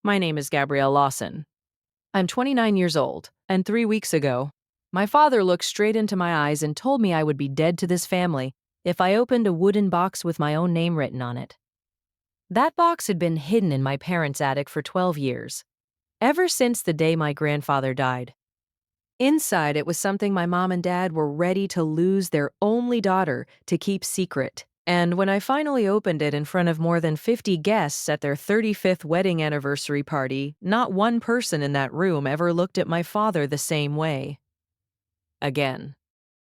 My name is Gabrielle Lawson. I'm 29 years old, and 3 weeks ago, my father looked straight into my eyes and told me I would be dead to this family if I opened a wooden box with my own name written on it. That box had been hidden in my parents' attic for 12 years, ever since the day my grandfather died. Inside, it was something my mom and dad were ready to lose their only daughter to keep secret. And when I finally opened it in front of more than 50 guests at their 35th wedding anniversary party, not one person in that room ever looked at my father the same way. Again.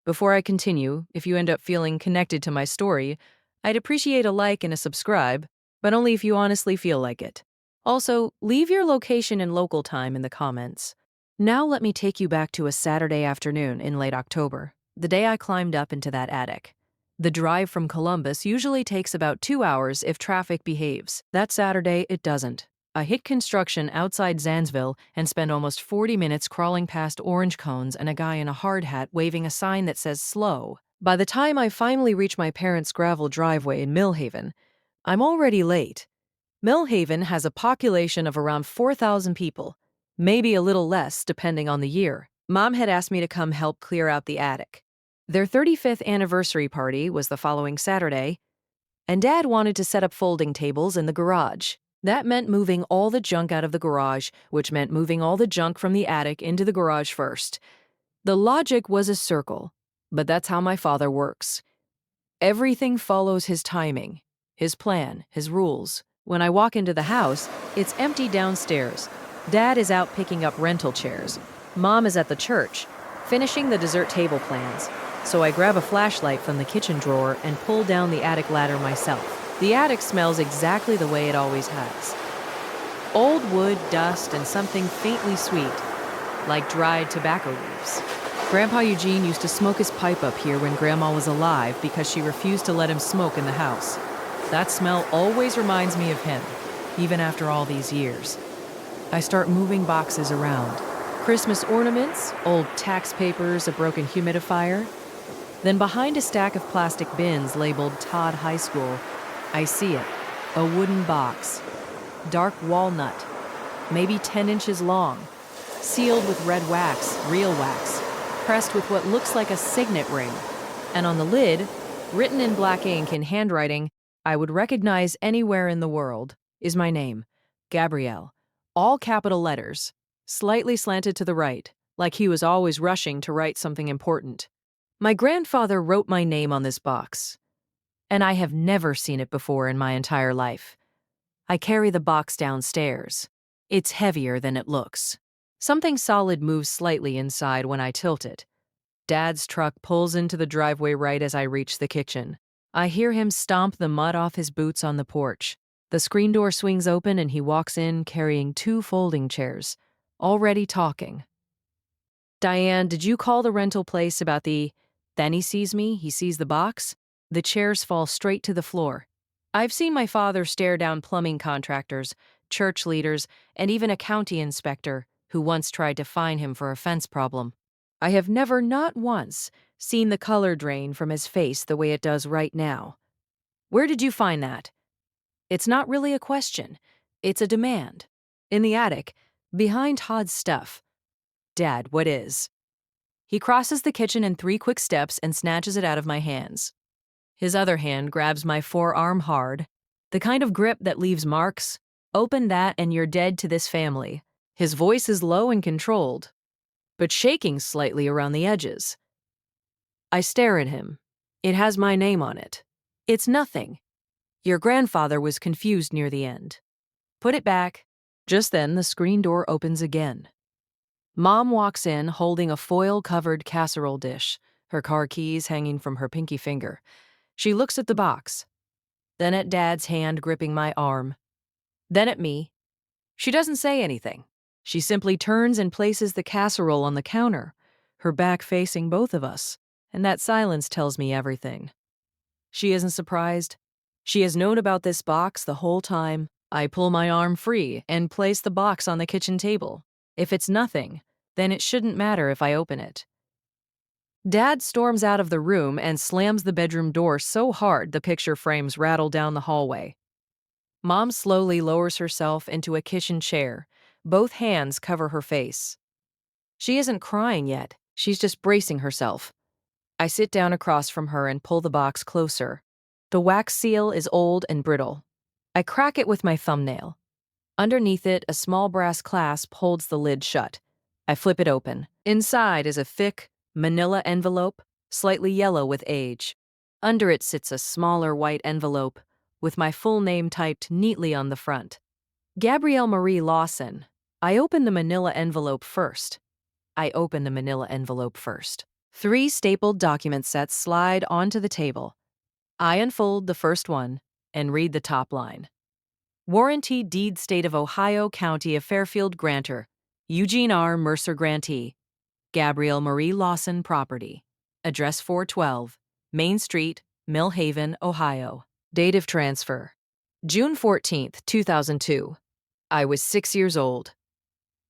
Before I continue, if you end up feeling connected to my story, I'd appreciate a like and a subscribe, but only if you honestly feel like it. Also, leave your location and local time in the comments. Now let me take you back to a Saturday afternoon in late October, the day I climbed up into that attic. The drive from Columbus usually takes about 2 hours if traffic behaves. That Saturday, it doesn't. I hit construction outside Zanesville and spent almost 40 minutes crawling past orange cones and a guy in a hard hat waving a sign that says slow. By the time I finally reach my parents' gravel driveway in Millhaven, I'm already late. Millhaven has a population of around 4,000 people, maybe a little less depending on the year. Mom had asked me to come help clear out the attic. Their 35th anniversary party was the following Saturday, and Dad wanted to set up folding tables in the garage. That meant moving all the junk out of the garage, which meant moving all the junk from the attic into the garage first. The logic was a circle, but that's how my father works. Everything follows his timing, his plan, his rules. When I walk into the house, it's empty downstairs. Dad is out picking up rental chairs. Mom is at the church, finishing the dessert table plans. So I grab a flashlight from the kitchen drawer and pull down the attic ladder myself. The attic smells exactly the way it always has. Old wood, dust, and something faintly sweet, like dried tobacco leaves. Grandpa Eugene used to smoke his pipe up here when Grandma was alive because she refused to let him smoke in the house. That smell always reminds me of him, even after all these years. I start moving boxes around. Christmas ornaments, old tax papers, a broken humidifier. Then behind a stack of plastic bins labeled Todd High School, I see it, a wooden box, dark walnut, maybe 10 inches long, sealed with red wax, real wax, pressed with what looks like a signet ring. And on the lid, written in black ink in handwriting I would recognize anywhere in the world, is my name, Gabrielle, all capital letters, slightly slanted to the right, like he was always rushing to write something important. My grandfather wrote my name on this box, and I have never seen it before in my entire life. I carry the box downstairs. It's heavier than it looks. Something solid moves slightly inside when I tilt it. Dad's truck pulls into the driveway right as I reach the kitchen. I hear him stomp the mud off his boots on the porch. The screen door swings open and he walks in carrying 2 folding chairs, already talking. "Diane, did you call the rental place about the—" Then he sees me, he sees the box. The chairs fall straight to the floor. I've seen my father stare down plumbing contractors, church leaders, and even a county inspector who once tried to fine him for a fence problem. I have never, not once, seen the color drain from his face the way it does right now. "Where did you find that?" It's not really a question. It's a demand. "In the attic, behind Todd's stuff." "Dad, what is?" He crosses the kitchen in 3 quick steps and snatches it out of my hands. His other hand grabs my forearm hard, the kind of grip that leaves marks. "Open that and you're dead to this family." His voice is low and controlled, but shaking slightly around the edges. I stare at him. It has my name on it. "It's nothing. Your grandfather was confused near the end. Put it back." Just then, the screen door opens again. Mom walks in holding a foil-covered casserole dish, her car keys hanging from her pinky finger. She looks at the box, then at Dad's hand gripping my arm, then at me. She doesn't say anything. She simply turns and places the casserole on the counter, her back facing both of us, and that silence tells me everything. She isn't surprised. She has known about this box the whole time. I pull my arm free and place the box on the kitchen table. If it's nothing, then it shouldn't matter if I open it. Dad storms out of the room and slams the bedroom door so hard the picture frames rattle down the hallway. Mom slowly lowers herself into a kitchen chair. Both hands cover her face. She isn't crying yet. She's just bracing herself. I sit down across from her and pull the box closer. The wax seal is old and brittle. I crack it with my thumbnail. Underneath it, a small brass clasp holds the lid shut. I flip it open. Inside is a thick, manila envelope, slightly yellow with age. Under it sits a smaller white envelope, with my full name typed neatly on the front. Gabrielle Marie Lawson. I open the manila envelope first. 3 stapled document sets slide onto the table. I unfold the first one and read the top line. Warranty Deed State of Ohio County of Fairfield Grantor. Eugene R. Mercer Grantee. Gabrielle Marie Lawson Property. Address 412, Main Street, Mill Haven, Ohio. Date of transfer: June 14th, 2002. I was 6 years old.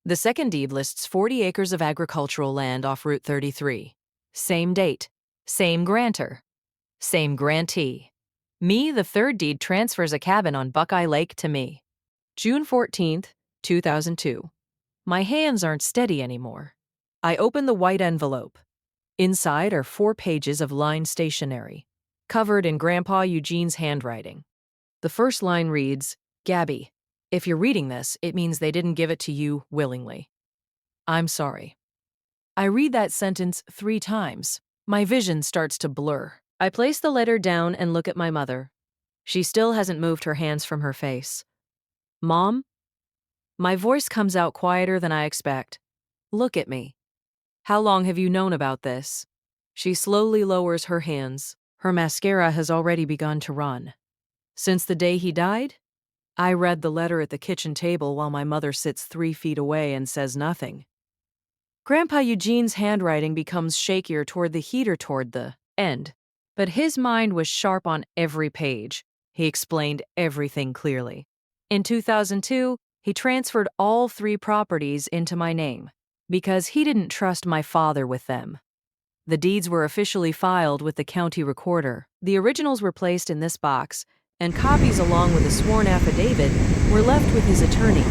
The second deed lists 40 acres of agricultural land off Route 33. Same date, same grantor, same grantee. Me, the third deed transfers a cabin on Buckeye Lake to me. June 14th, 2002. My hands aren't steady anymore. I open the white envelope. Inside are 4 pages of lined stationery, covered in Grandpa Eugene's handwriting. The first line reads, "Gabby, if you're reading this, it means they didn't give it to you willingly. I'm sorry." I read that sentence 3 times. My vision starts to blur. I place the letter down and look at my mother. She still hasn't moved her hands from her face. "Mom?" My voice comes out quieter than I expect. "Look at me. How long have you known about this?" She slowly lowers her hands. Her mascara has already begun to run. "Since the day he died?" I read the letter at the kitchen table while my mother sits 3 feet away and says nothing. Grandpa Eugene's handwriting becomes shakier toward the end, but his mind was sharp on every page. He explained everything clearly. In 2002, he transferred all 3 properties into my name because he didn't trust my father with them. The deeds were officially filed with the county recorder. The originals were placed in this box, and copies along with a sworn affidavit were left with his attorney,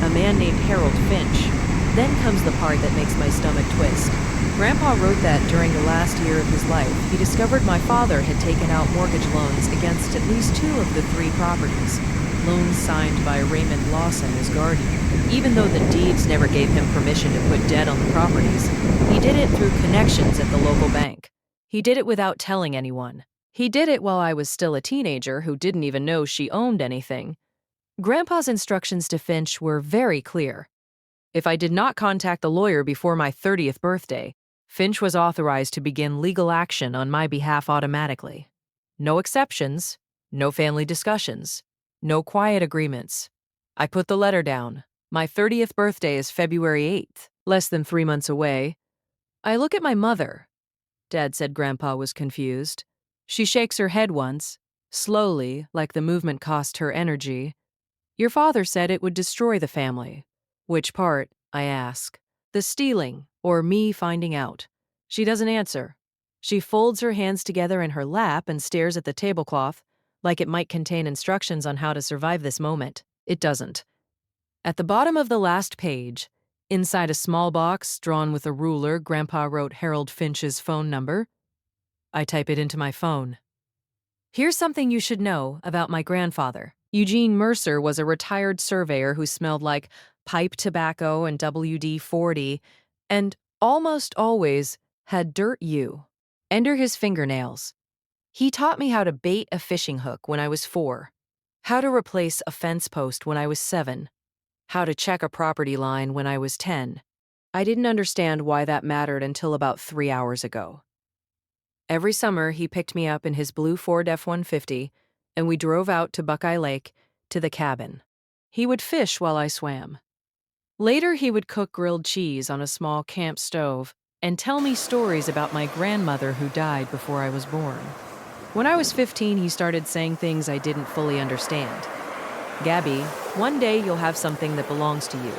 a man named Harold Finch. Then comes the part that makes my stomach twist. Grandpa wrote that during the last year of his life, he discovered my father had taken out mortgage loans against at least 2 of the 3 properties, loans signed by Raymond Lawson as guardian. Even though the deeds never gave him permission to put debt on the properties, he did it through connections at the local bank. He did it without telling anyone. He did it while I was still a teenager who didn't even know she owned anything. Grandpa's instructions to Finch were very clear. If I did not contact the lawyer before my 30th birthday, Finch was authorized to begin legal action on my behalf automatically. No exceptions, no family discussions, no quiet agreements. I put the letter down. My 30th birthday is February 8th, less than 3 months away. I look at my mother. Dad said Grandpa was confused. She shakes her head once, slowly, like the movement cost her energy. "Your father said it would destroy the family." "Which part?" I ask. "The stealing, or me finding out." She doesn't answer. She folds her hands together in her lap and stares at the tablecloth, like it might contain instructions on how to survive this moment. It doesn't. At the bottom of the last page, inside a small box drawn with a ruler, Grandpa wrote Harold Finch's phone number. I type it into my phone. "Here's something you should know about my grandfather. Eugene Mercer was a retired surveyor who smelled like pipe tobacco and WD-40, and almost always had dirt under his fingernails. He taught me how to bait a fishing hook when I was 4, how to replace a fence post when I was 7, how to check a property line when I was 10. I didn't understand why that mattered until about 3 hours ago. Every summer, he picked me up in his blue Ford F-150, and we drove out to Buckeye Lake, to the cabin. He would fish while I swam. Later, he would cook grilled cheese on a small camp stove and tell me stories about my grandmother who died before I was born. When I was 15, he started saying things I didn't fully understand. "Gabby, one day you'll have something that belongs to you.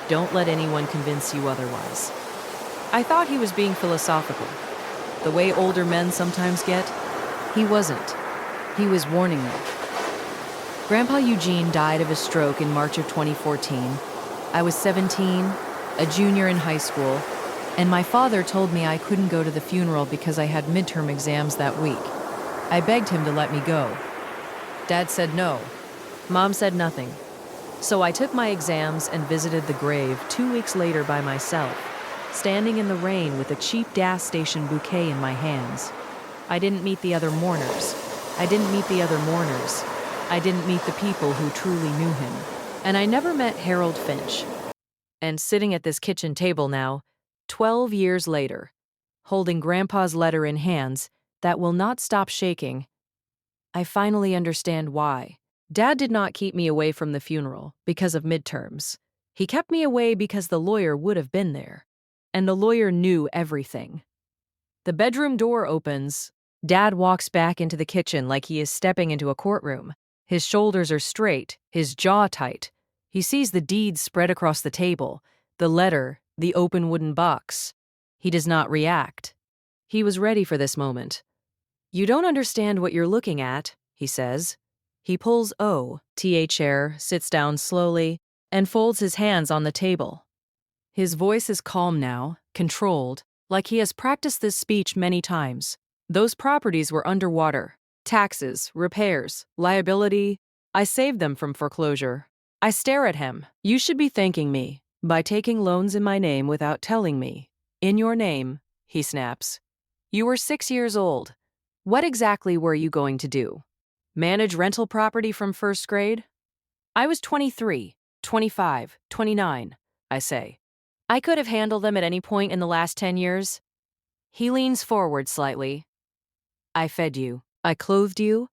Don't let anyone convince you otherwise." I thought he was being philosophical, the way older men sometimes get. He wasn't. He was warning me. Grandpa Eugene died of a stroke in March of 2014. I was 17, a junior in high school, and my father told me I couldn't go to the funeral because I had midterm exams that week. I begged him to let me go. Dad said no. Mom said nothing. So I took my exams and visited the grave 2 weeks later by myself, standing in the rain with a cheap gas station bouquet in my hands. I didn't meet the other mourners. I didn't meet the other mourners. I didn't meet the people who truly knew him. And I never met Harold Finch. And sitting at this kitchen table now, 12 years later, holding Grandpa's letter in hands that will not stop shaking, I finally understand why. Dad did not keep me away from the funeral because of midterms. He kept me away because the lawyer would have been there. And the lawyer knew everything. The bedroom door opens. Dad walks back into the kitchen like he is stepping into a courtroom. His shoulders are straight, his jaw tight. He sees the deeds spread across the table, the letter, the open wooden box. He does not react. He was ready for this moment. "You don't understand what you're looking at," he says. He pulls to a chair, sits down slowly, and folds his hands on the table. His voice is calm now, controlled, like he has practiced this speech many times. Those properties were underwater. Taxes, repairs, liability. I saved them from foreclosure. I stare at him. "You should be thanking me by taking loans in my name without telling me. In your name," he snaps. "You were 6 years old. What exactly were you going to do? Manage rental property from first grade?" "I was 23, 25, 29, I say. "I could have handled them at any point in the last 10 years. He leans forward slightly. "I fed you. I clothed you.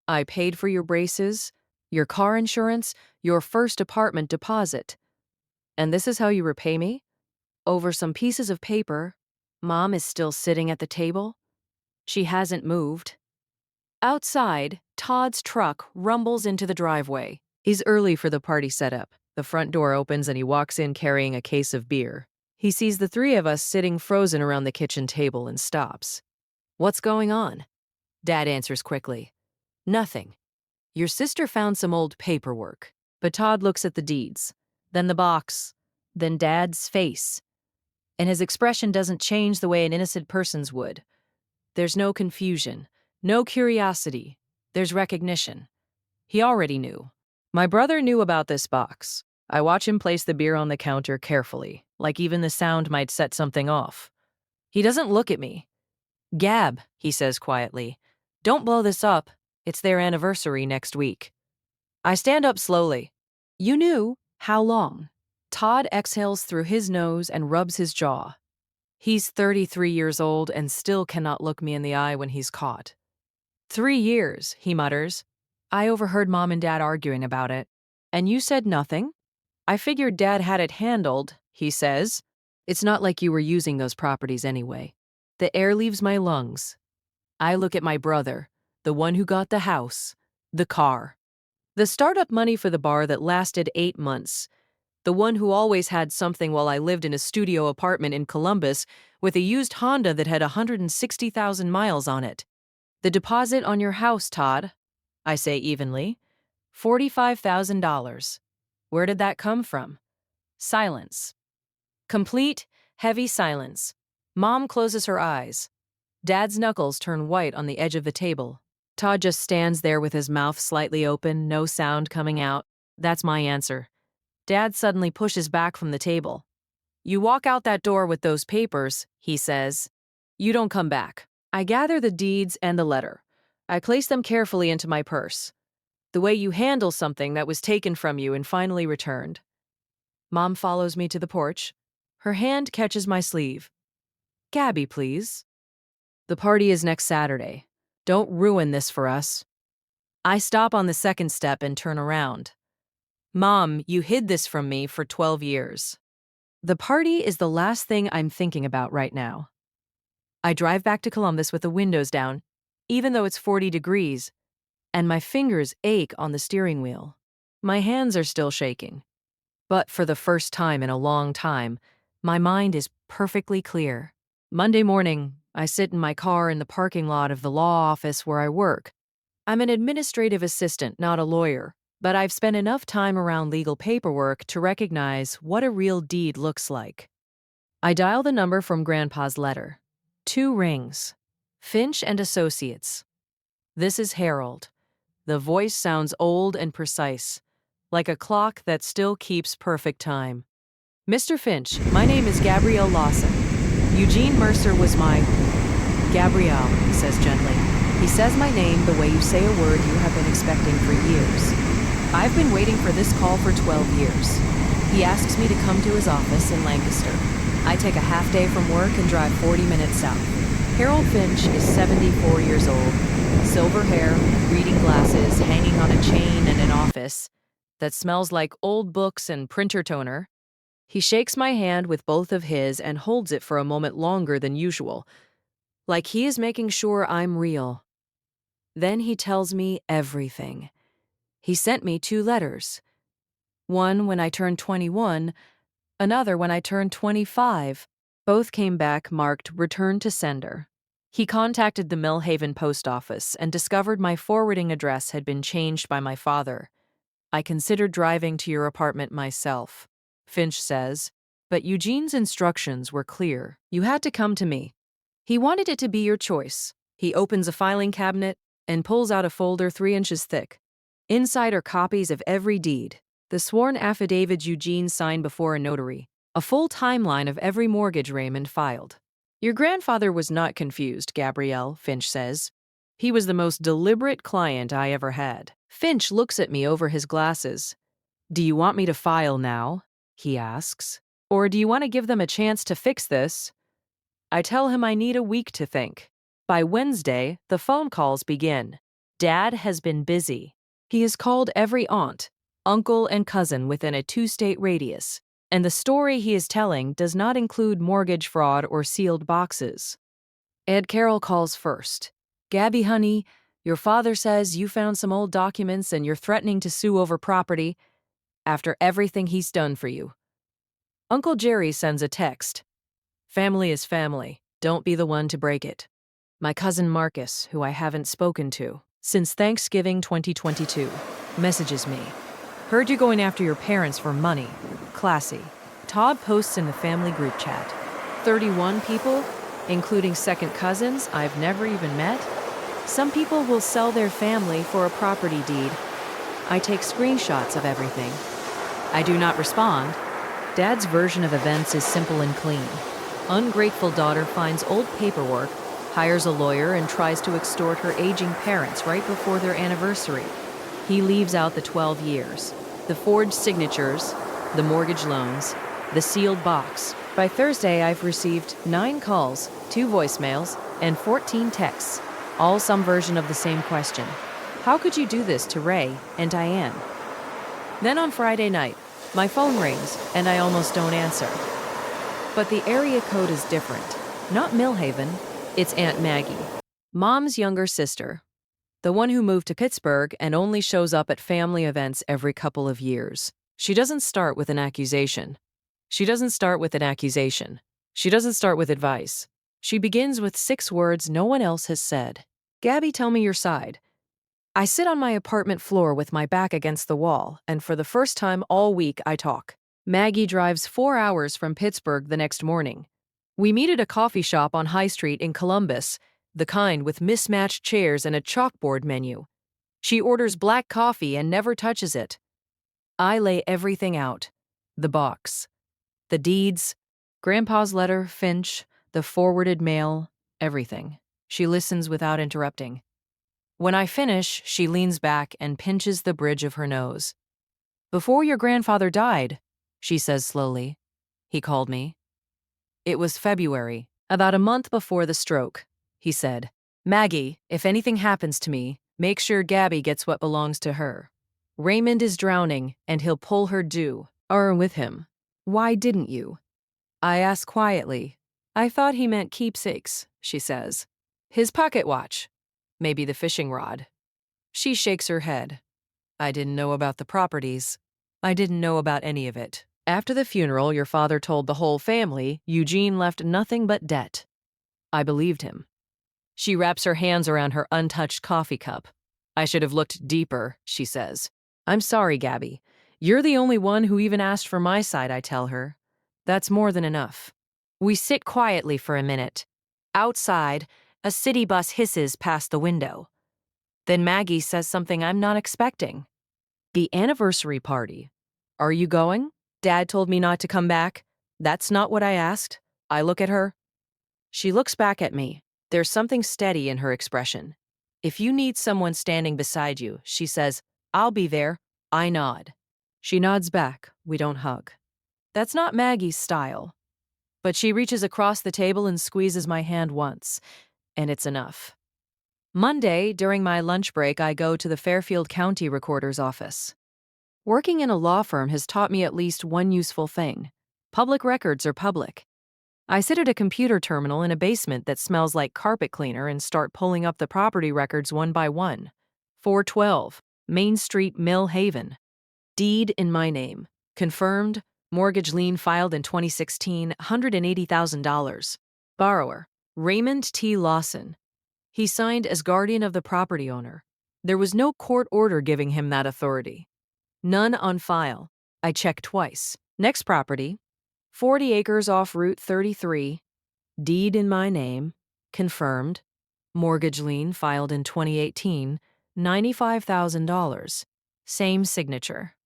I paid for your braces, your car insurance, your first apartment deposit. And this is how you repay me? Over some pieces of paper." Mom is still sitting at the table. She hasn't moved. Outside, Todd's truck rumbles into the driveway. He's early for the party setup. The front door opens and he walks in carrying a case of beer. He sees the three of us sitting frozen around the kitchen table and stops. "What's going on?" Dad answers quickly. "Nothing. Your sister found some old paperwork." But Todd looks at the deeds, then the box, then Dad's face. And his expression doesn't change the way an innocent person's would. There's no confusion, no curiosity. There's recognition. He already knew. My brother knew about this box. I watch him place the beer on the counter carefully, like even the sound might set something off. He doesn't look at me. "Gab," he says quietly, "don't blow this up. It's their anniversary next week." I stand up slowly. "You knew? How long?" Todd exhales through his nose and rubs his jaw. He's 33 years old and still cannot look me in the eye when he's caught. 3 years, he mutters. "I overheard Mom and Dad arguing about it. And you said nothing?" "I figured Dad had it handled," he says. "It's not like you were using those properties anyway." The air leaves my lungs. I look at my brother, the one who got the house, the car, the startup money for the bar that lasted 8 months, the one who always had something while I lived in a studio apartment in Columbus with a used Honda that had 160,000 miles on it. "The deposit on your house, Todd," I say evenly. $45,000. Where did that come from? Silence. Complete, heavy silence. Mom closes her eyes. Dad's knuckles turn white on the edge of the table. Todd just stands there with his mouth slightly open, no sound coming out. That's my answer. Dad suddenly pushes back from the table. "You walk out that door with those papers," he says. "You don't come back." I gather the deeds and the letter. I place them carefully into my purse. The way you handle something that was taken from you and finally returned. Mom follows me to the porch. Her hand catches my sleeve. "Gabby, please." "The party is next Saturday. Don't ruin this for us." I stop on the second step and turn around. "Mom, you hid this from me for 12 years. The party is the last thing I'm thinking about right now. I drive back to Columbus with the windows down, even though it's 40 degrees, and my fingers ache on the steering wheel. My hands are still shaking. But for the first time in a long time, my mind is perfectly clear. Monday morning, I sit in my car in the parking lot of the law office where I work. I'm an administrative assistant, not a lawyer, but I've spent enough time around legal paperwork to recognize what a real deed looks like. I dial the number from Grandpa's letter. 2 rings. Finch and Associates. This is Harold. The voice sounds old and precise, like a clock that still keeps perfect time. Mr. Finch, my name is Gabrielle Lawson. Eugene Mercer was my... Gabrielle, he says gently. He says my name the way you say a word you have been expecting for years. I've been waiting for this call for 12 years. He asks me to come to his office in Lancaster. I take a half day from work and drive 40 minutes south. Harold Finch is 74 years old, silver hair, reading glasses, hanging on a chain in an office that smells like old books and printer toner. He shakes my hand with both of his and holds it for a moment longer than usual, like he is making sure I'm real. Then he tells me everything. He sent me 2 letters. One when I turned 21, another when I turned 25. Both came back marked Return to Sender. He contacted the Millhaven post office and discovered my forwarding address had been changed by my father. I considered driving to your apartment myself, Finch says, but Eugene's instructions were clear. You had to come to me. He wanted it to be your choice. He opens a filing cabinet and pulls out a folder 3 inches thick. Inside are copies of every deed, the sworn affidavits Eugene signed before a notary, a full timeline of every mortgage Raymond filed. Your grandfather was not confused, Gabrielle, Finch says. He was the most deliberate client I ever had. Finch looks at me over his glasses. Do you want me to file now? He asks. Or do you want to give them a chance to fix this? I tell him I need a week to think. By Wednesday, the phone calls begin. Dad has been busy. He has called every aunt, uncle, and cousin within a 2-state radius, and the story he is telling does not include mortgage fraud or sealed boxes. Ed Carroll calls first. Gabby, honey, your father says you found some old documents and you're threatening to sue over property after everything he's done for you. Uncle Jerry sends a text. Family is family. Don't be the one to break it. My cousin Marcus, who I haven't spoken to since Thanksgiving 2022, messages me. Heard you going after your parents for money. Classy. Todd posts in the family group chat. 31 people, including second cousins I've never even met. Some people will sell their family for a property deed. I take screenshots of everything. I do not respond. Dad's version of events is simple and clean. Ungrateful daughter finds old paperwork, hires a lawyer, and tries to extort her aging parents right before their anniversary. He leaves out the 12 years, the forged signatures, the mortgage loans, the sealed box. By Thursday, I've received 9 calls, 2 voicemails, and 14 texts, all some version of the same question. How could you do this to Ray and Diane? Then on Friday night, my phone rings, and I almost don't answer. But the area code is different. Not Millhaven, it's Aunt Maggie, Mom's younger sister, the one who moved to Pittsburgh and only shows up at family events every couple of years. She doesn't start with an accusation. She doesn't start with advice. She begins with 6 words no one else has said. Gabby, tell me your side. I sit on my apartment floor with my back against the wall, and for the first time all week I talk. Maggie drives 4 hours from Pittsburgh the next morning. We meet at a coffee shop on High Street in Columbus, the kind with mismatched chairs and a chalkboard menu. She orders black coffee and never touches it. I lay everything out. The box. The deeds. Grandpa's letter, Finch, the forwarded mail, everything. She listens without interrupting. When I finish, she leans back and pinches the bridge of her nose. Before your grandfather died, she says slowly, he called me. It was February, about a month before the stroke. He said, Maggie, if anything happens to me, make sure Gabby gets what belongs to her. Raymond is drowning, and he'll pull her with him. Why didn't you? I ask quietly. I thought he meant keepsakes, she says. His pocket watch. Maybe the fishing rod. She shakes her head. I didn't know about the properties. I didn't know about any of it. After the funeral, your father told the whole family Eugene left nothing but debt. I believed him. She wraps her hands around her untouched coffee cup. I should have looked deeper, she says. I'm sorry, Gabby. You're the only one who even asked for my side, I tell her. That's more than enough. We sit quietly for a minute. Outside, a city bus hisses past the window. Then Maggie says something I'm not expecting. The anniversary party. Are you going? Dad told me not to come back. That's not what I asked. I look at her. She looks back at me. There's something steady in her expression. If you need someone standing beside you, she says, I'll be there. I nod. She nods back. We don't hug. That's not Maggie's style. But she reaches across the table and squeezes my hand once, and it's enough. Monday, during my lunch break, I go to the Fairfield County Recorder's office. Working in a law firm has taught me at least one useful thing. Public records are public. I sit at a computer terminal in a basement that smells like carpet cleaner and start pulling up the property records one by one. 412, Main Street, Mill Haven. Deed in my name. Confirmed. Mortgage lien filed in 2016, $180,000. Borrower, Raymond T. Lawson. He signed as guardian of the property owner. There was no court order giving him that authority. None on file. I checked twice. Next property, 40 acres off Route 33. Deed in my name. Confirmed. Mortgage lien filed in 2018, $95,000. Same signature.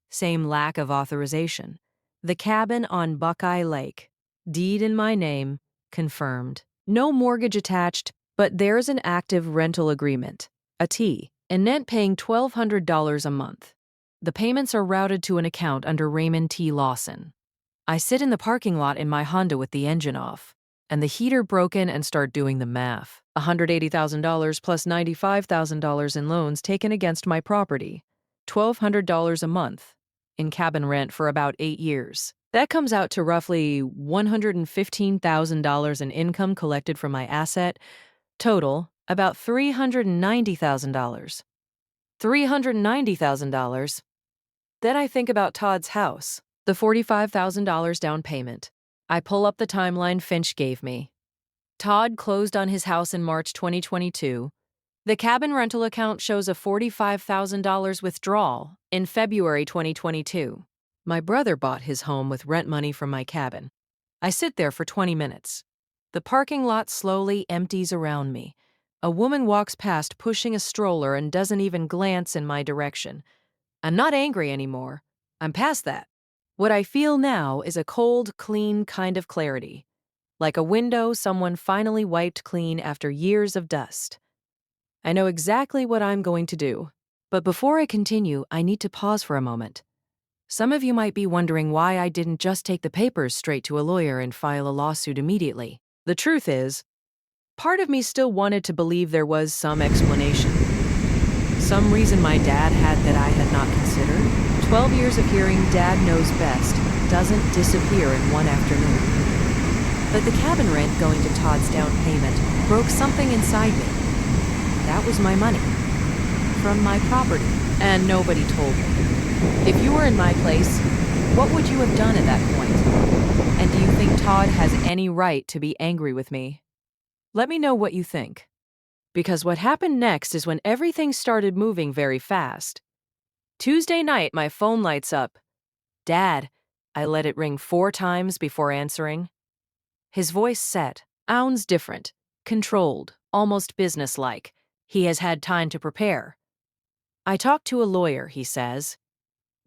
Same lack of authorization. The cabin on Buckeye Lake. Deed in my name. Confirmed. No mortgage attached, but there's an active rental agreement. A T. And net paying $1,200 a month. The payments are routed to an account under Raymond T. Lawson. I sit in the parking lot in my Honda with the engine off, and the heater broken and start doing the math. $180,000 plus $95,000 in loans taken against my property. $1,200 a month in cabin rent for about 8 years. That comes out to roughly $115,000 in income collected from my asset. Total, about $390,000. $390,000. Then I think about Todd's house, the $45,000 down payment. I pull up the timeline Finch gave me. Todd closed on his house in March 2022. The cabin rental account shows a $45,000 withdrawal in February 2022. My brother bought his home with rent money from my cabin. I sit there for 20 minutes. The parking lot slowly empties around me. A woman walks past pushing a stroller and doesn't even glance in my direction. I'm not angry anymore. I'm past that. What I feel now is a cold, clean kind of clarity. Like a window someone finally wiped clean after years of dust. I know exactly what I'm going to do. But before I continue, I need to pause for a moment. Some of you might be wondering why I didn't just take the papers straight to a lawyer and file a lawsuit immediately. The truth is, part of me still wanted to believe there was some explanation. Some reason my dad had that I had not considered. 12 years of hearing Dad knows best doesn't disappear in one afternoon. But the cabin rent going to Todd's down payment broke something inside me. That was my money. From my property. And nobody told me. If you were in my place, what would you have done at that point? And do you think Todd has any right to be angry with me? Let me know what you think. Because what happened next is when everything started moving very fast. Tuesday night, my phone lights up. Dad, I let it ring 4 times before answering. His voice set, sounds different, controlled, almost businesslike. He has had time to prepare. I talked to a lawyer, he says.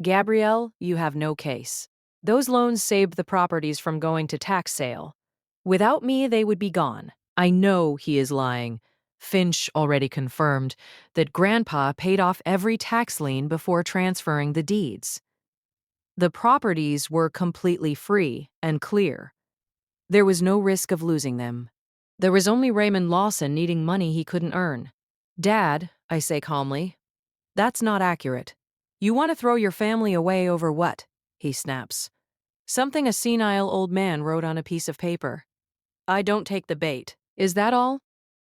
Gabrielle, you have no case. Those loans saved the properties from going to tax sale. Without me, they would be gone. I know he is lying. Finch already confirmed that Grandpa paid off every tax lien before transferring the deeds. The properties were completely free and clear. There was no risk of losing them. There was only Raymond Lawson needing money he couldn't earn. Dad, I say calmly, that's not accurate. You want to throw your family away over what? He snaps. Something a senile old man wrote on a piece of paper. I don't take the bait. Is that all?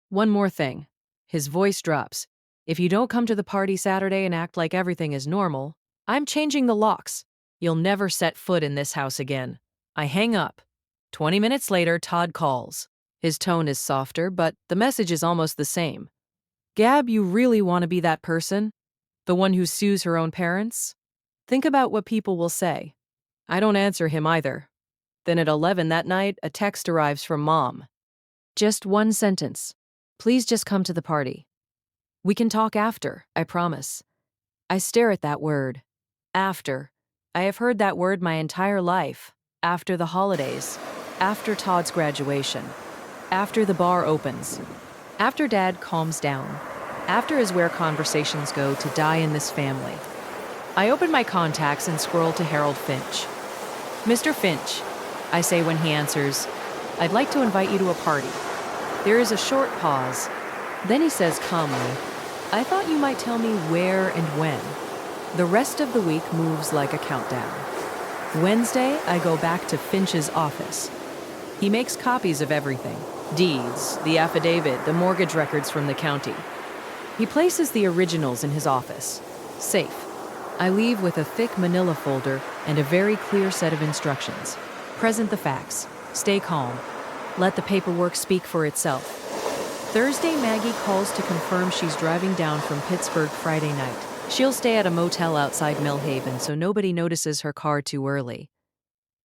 One more thing. His voice drops. If you don't come to the party Saturday and act like everything is normal, I'm changing the locks. You'll never set foot in this house again. I hang up. 20 minutes later, Todd calls. His tone is softer, but the message is almost the same. Gab, you really want to be that person? The one who sues her own parents? Think about what people will say. I don't answer him either. Then at 11 that night, a text arrives from Mom. Just one sentence. Please just come to the party. We can talk after, I promise. I stare at that word. After. I have heard that word my entire life. After the holidays. After Todd's graduation. After the bar opens. After Dad calms down. After is where conversations go to die in this family. I open my contacts and scroll to Harold Finch. Mr. Finch, I say when he answers, I'd like to invite you to a party. There is a short pause. Then he says calmly, I thought you might tell me where and when. The rest of the week moves like a countdown. Wednesday, I go back to Finch's office. He makes copies of everything. Deeds, the affidavit, the mortgage records from the county. He places the originals in his office. Safe. I leave with a thick manila folder and a very clear set of instructions. Present the facts. Stay calm. Let the paperwork speak for itself. Thursday, Maggie calls to confirm she's driving down from Pittsburgh Friday night. She'll stay at a motel outside Millhaven so nobody notices her car too early.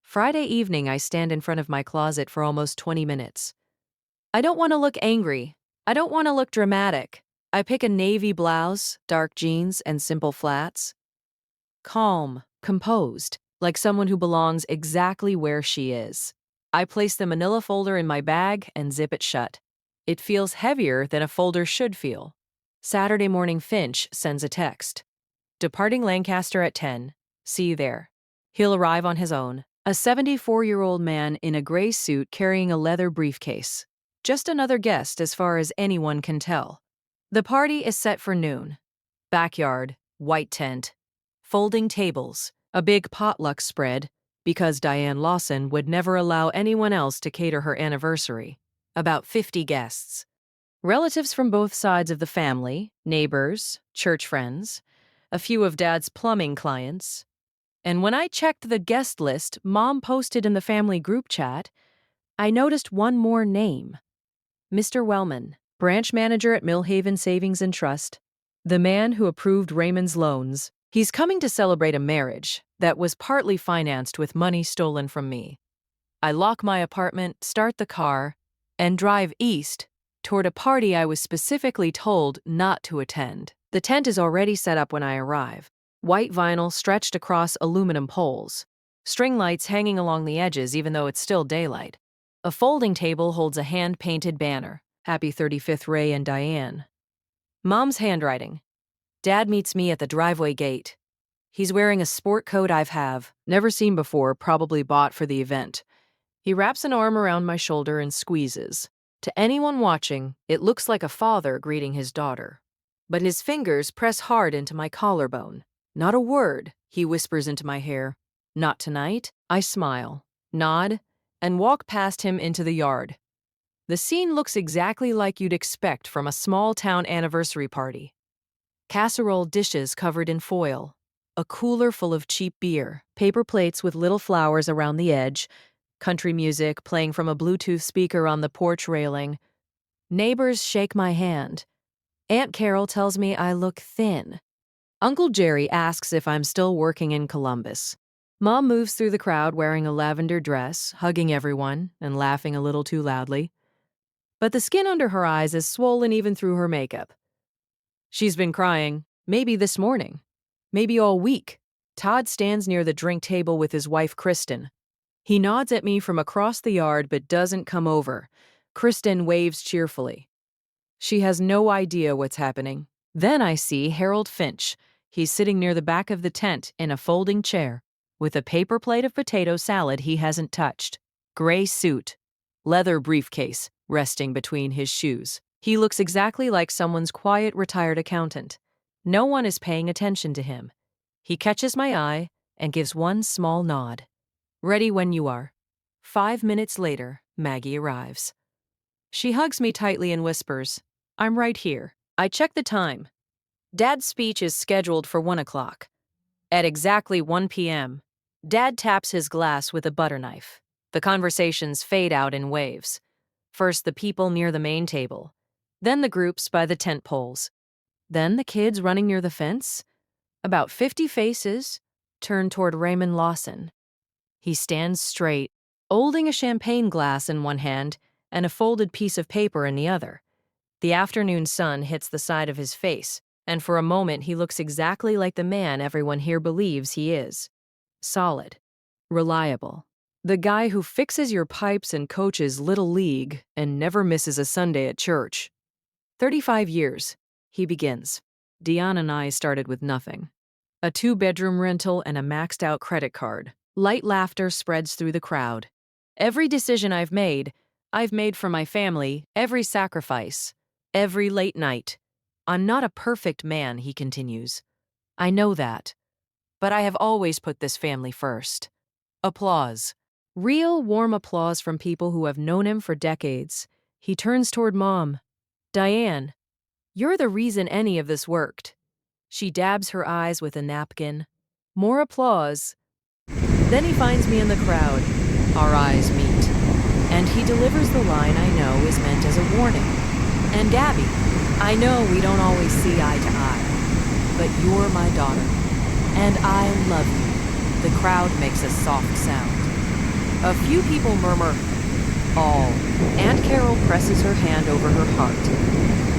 Friday evening, I stand in front of my closet for almost 20 minutes. I don't want to look angry. I don't want to look dramatic. I pick a navy blouse, dark jeans, and simple flats. Calm, composed, like someone who belongs exactly where she is. I place the manila folder in my bag and zip it shut. It feels heavier than a folder should feel. Saturday morning, Finch sends a text. Departing Lancaster at 10. See you there. He'll arrive on his own. A 74-year-old man in a gray suit carrying a leather briefcase. Just another guest as far as anyone can tell. The party is set for noon. Backyard, white tent, folding tables, a big potluck spread, because Diane Lawson would never allow anyone else to cater her anniversary. About 50 guests. Relatives from both sides of the family, neighbors, church friends, a few of Dad's plumbing clients. And when I checked the guest list Mom posted in the family group chat, I noticed one more name. Mr. Wellman, branch manager at Millhaven Savings and Trust, the man who approved Raymond's loans. He's coming to celebrate a marriage that was partly financed with money stolen from me. I lock my apartment, start the car, and drive east toward a party I was specifically told not to attend. The tent is already set up when I arrive. White vinyl stretched across aluminum poles. String lights hanging along the edges even though it's still daylight. A folding table holds a hand-painted banner. Happy 35th Ray and Diane. Mom's handwriting. Dad meets me at the driveway gate. He's wearing a sport coat never seen before, probably bought for the event. He wraps an arm around my shoulder and squeezes. To anyone watching, it looks like a father greeting his daughter. But his fingers press hard into my collarbone. Not a word, he whispers into my hair. Not tonight. I smile, nod, and walk past him into the yard. The scene looks exactly like you'd expect from a small-town anniversary party. Casserole dishes covered in foil, a cooler full of cheap beer, paper plates with little flowers around the edge, country music playing from a Bluetooth speaker on the porch railing. Neighbors shake my hand. Aunt Carol tells me I look thin. Uncle Jerry asks if I'm still working in Columbus. Mom moves through the crowd wearing a lavender dress, hugging everyone and laughing a little too loudly. But the skin under her eyes is swollen even through her makeup. She's been crying, maybe this morning, maybe all week. Todd stands near the drink table with his wife, Kristen. He nods at me from across the yard but doesn't come over. Kristen waves cheerfully. She has no idea what's happening. Then I see Harold Finch. He's sitting near the back of the tent in a folding chair, with a paper plate of potato salad he hasn't touched. Gray suit, leather briefcase resting between his shoes. He looks exactly like someone's quiet retired accountant. No one is paying attention to him. He catches my eye and gives one small nod. Ready when you are. 5 minutes later, Maggie arrives. She hugs me tightly and whispers, I'm right here. I check the time. Dad's speech is scheduled for 1 o'clock. At exactly 1 p.m., Dad taps his glass with a butter knife. The conversations fade out in waves. First, the people near the main table. Then the groups by the tent poles. Then the kids running near the fence. About 50 faces turn toward Raymond Lawson. He stands straight, holding a champagne glass in one hand and a folded piece of paper in the other. The afternoon sun hits the side of his face, and for a moment he looks exactly like the man everyone here believes he is. Solid. Reliable. The guy who fixes your pipes and coaches Little League and never misses a Sunday at church. 35 years. He begins. Dion and I started with nothing. A 2-bedroom rental and a maxed-out credit card. Light laughter spreads through the crowd. Every decision I've made for my family, every sacrifice, every late night. I'm not a perfect man, he continues. I know that. But I have always put this family first. Applause. Real, warm applause from people who have known him for decades. He turns toward Mom. Diane, you're the reason any of this worked. She dabs her eyes with a napkin. More applause. Then he finds me in the crowd. Our eyes meet. And he delivers the line I know is meant as a warning. And Gabby, I know we don't always see eye to eye, but you're my daughter. And I love you. The crowd makes a soft sound. A few people murmur, all. Aunt Carol presses her hand over her heart.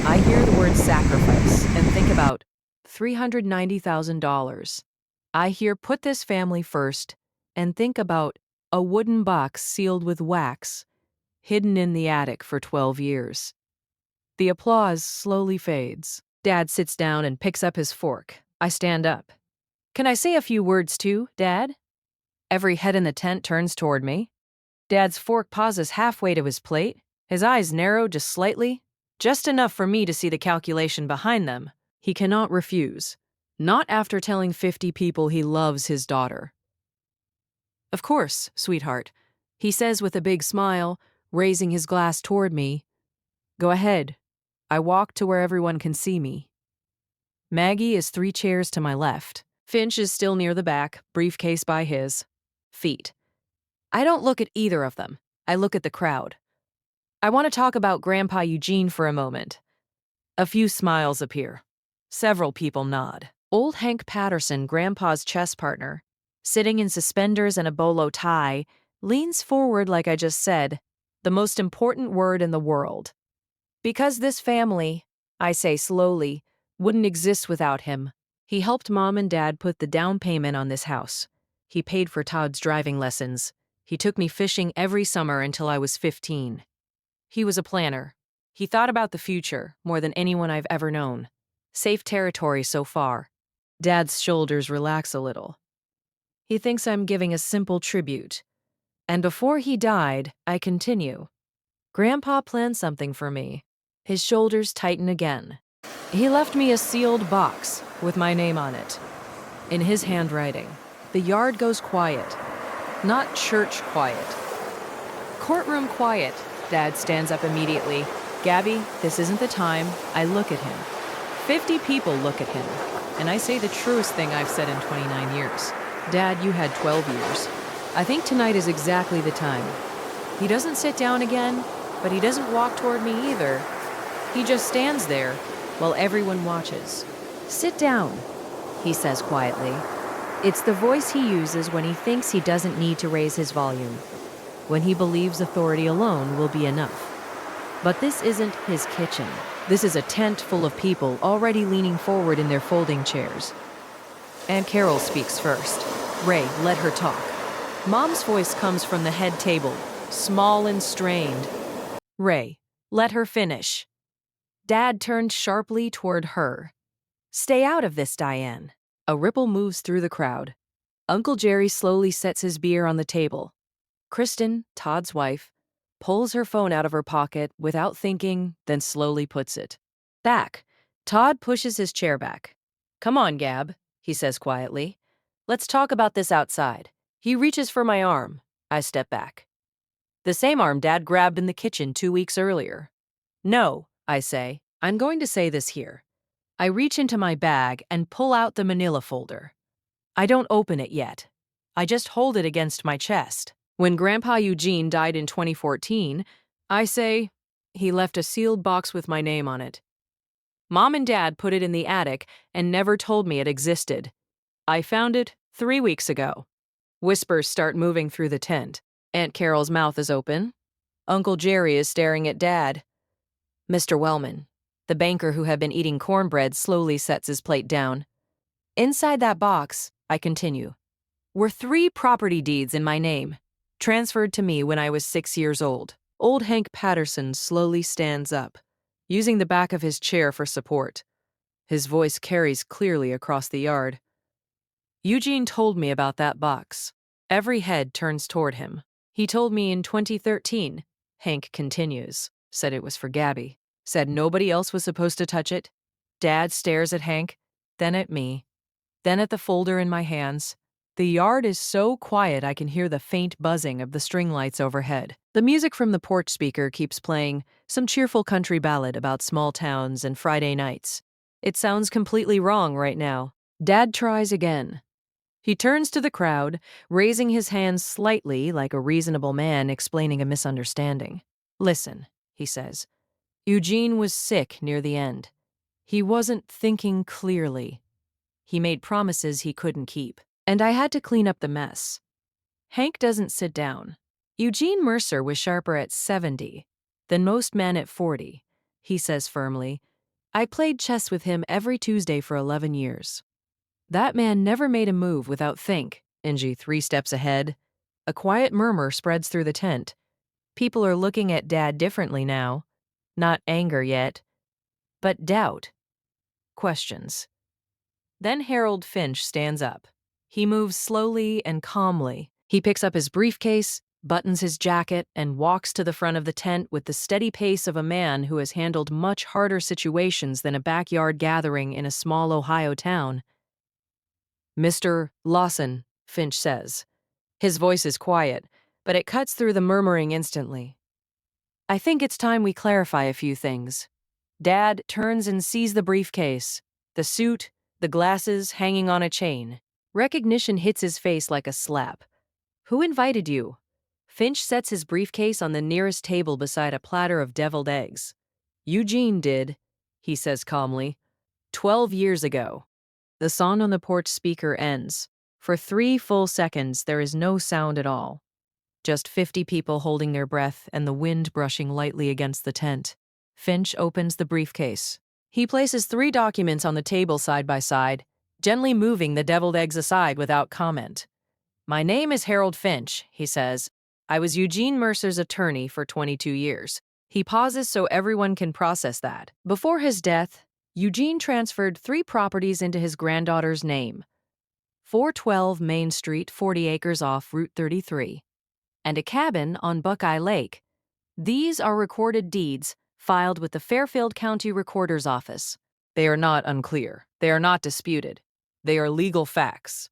I hear the word sacrifice and think about $390,000. I hear put this family first and think about a wooden box sealed with wax, hidden in the attic for 12 years. The applause slowly fades. Dad sits down and picks up his fork. I stand up. Can I say a few words too, Dad? Every head in the tent turns toward me. Dad's fork pauses halfway to his plate. His eyes narrow just slightly, just enough for me to see the calculation behind them. He cannot refuse. Not after telling 50 people he loves his daughter. Of course, sweetheart, he says with a big smile, raising his glass toward me. Go ahead. I walk to where everyone can see me. Maggie is 3 chairs to my left. Finch is still near the back, briefcase by his feet. I don't look at either of them. I look at the crowd. I want to talk about Grandpa Eugene for a moment. A few smiles appear. Several people nod. Old Hank Patterson, Grandpa's chess partner, sitting in suspenders and a bolo tie, leans forward like I just said, the most important word in the world. Because this family, I say slowly, wouldn't exist without him. He helped Mom and Dad put the down payment on this house. He paid for Todd's driving lessons. He took me fishing every summer until I was 15. He was a planner. He thought about the future more than anyone I've ever known. Safe territory so far. Dad's shoulders relax a little. He thinks I'm giving a simple tribute. And before he died, I continue. Grandpa planned something for me. His shoulders tighten again. He left me a sealed box with my name on it. In his handwriting. The yard goes quiet. Not church quiet. Courtroom quiet. Dad stands up immediately. Gabby, this isn't the time. I look at him. 50 people look at him. And I say the truest thing I've said in 29 years. Dad, you had 12 years. I think tonight is exactly the time. He doesn't sit down again, but he doesn't walk toward me either. He just stands there while everyone watches. Sit down, he says quietly. It's the voice he uses when he thinks he doesn't need to raise his volume, when he believes authority alone will be enough. But this isn't his kitchen. This is a tent full of people already leaning forward in their folding chairs. Aunt Carol speaks first. Ray, let her talk. Mom's voice comes from the head table, small and strained. Ray, let her finish. Dad turned sharply toward her. Stay out of this, Diane. A ripple moves through the crowd. Uncle Jerry slowly sets his beer on the table. Kristen, Todd's wife, pulls her phone out of her pocket without thinking, then slowly puts it back. Todd pushes his chair back. Come on, Gab, he says quietly. Let's talk about this outside. He reaches for my arm. I step back. The same arm Dad grabbed in the kitchen 2 weeks earlier. No, I say. I'm going to say this here. I reach into my bag and pull out the manila folder. I don't open it yet. I just hold it against my chest. When Grandpa Eugene died in 2014, I say, He left a sealed box with my name on it. Mom and Dad put it in the attic and never told me it existed. I found it 3 weeks ago. Whispers start moving through the tent. Aunt Carol's mouth is open. Uncle Jerry is staring at Dad. Mr. Wellman, the banker who had been eating cornbread, slowly sets his plate down. Inside that box, I continue, were 3 property deeds in my name, transferred to me when I was 6 years old. Old Hank Patterson slowly stands up, using the back of his chair for support. His voice carries clearly across the yard. Eugene told me about that box. Every head turns toward him. He told me in 2013, Hank continues, said it was for Gabby, said nobody else was supposed to touch it. Dad stares at Hank, then at me, then at the folder in my hands. The yard is so quiet I can hear the faint buzzing of the string lights overhead. The music from the porch speaker keeps playing, some cheerful country ballad about small towns and Friday nights. It sounds completely wrong right now. Dad tries again. He turns to the crowd, raising his hands slightly like a reasonable man explaining a misunderstanding. Listen, he says. Eugene was sick near the end. He wasn't thinking clearly. He made promises he couldn't keep. And I had to clean up the mess. Hank doesn't sit down. Eugene Mercer was sharper at 70 than most men at 40, he says firmly. I played chess with him every Tuesday for 11 years. That man never made a move without think, Angie 3 steps ahead. A quiet murmur spreads through the tent. People are looking at Dad differently now. Not anger yet, but doubt. Questions. Then Harold Finch stands up. He moves slowly and calmly. He picks up his briefcase, buttons his jacket, and walks to the front of the tent with the steady pace of a man who has handled much harder situations than a backyard gathering in a small Ohio town. Mr. Lawson, Finch says. His voice is quiet, but it cuts through the murmuring instantly. I think it's time we clarify a few things. Dad turns and sees the briefcase, the suit, the glasses hanging on a chain. Recognition hits his face like a slap. Who invited you? Finch sets his briefcase on the nearest table beside a platter of deviled eggs. Eugene did, he says calmly. 12 years ago. The song on the porch speaker ends. For 3 full seconds, there is no sound at all. Just 50 people holding their breath and the wind brushing lightly against the tent. Finch opens the briefcase. He places 3 documents on the table side by side, gently moving the deviled eggs aside without comment. My name is Harold Finch, he says. I was Eugene Mercer's attorney for 22 years. He pauses so everyone can process that. Before his death, Eugene transferred 3 properties into his granddaughter's name. 412 Main Street, 40 acres off Route 33, and a cabin on Buckeye Lake. These are recorded deeds filed with the Fairfield County Recorder's Office. They are not unclear. They are not disputed. They are legal facts.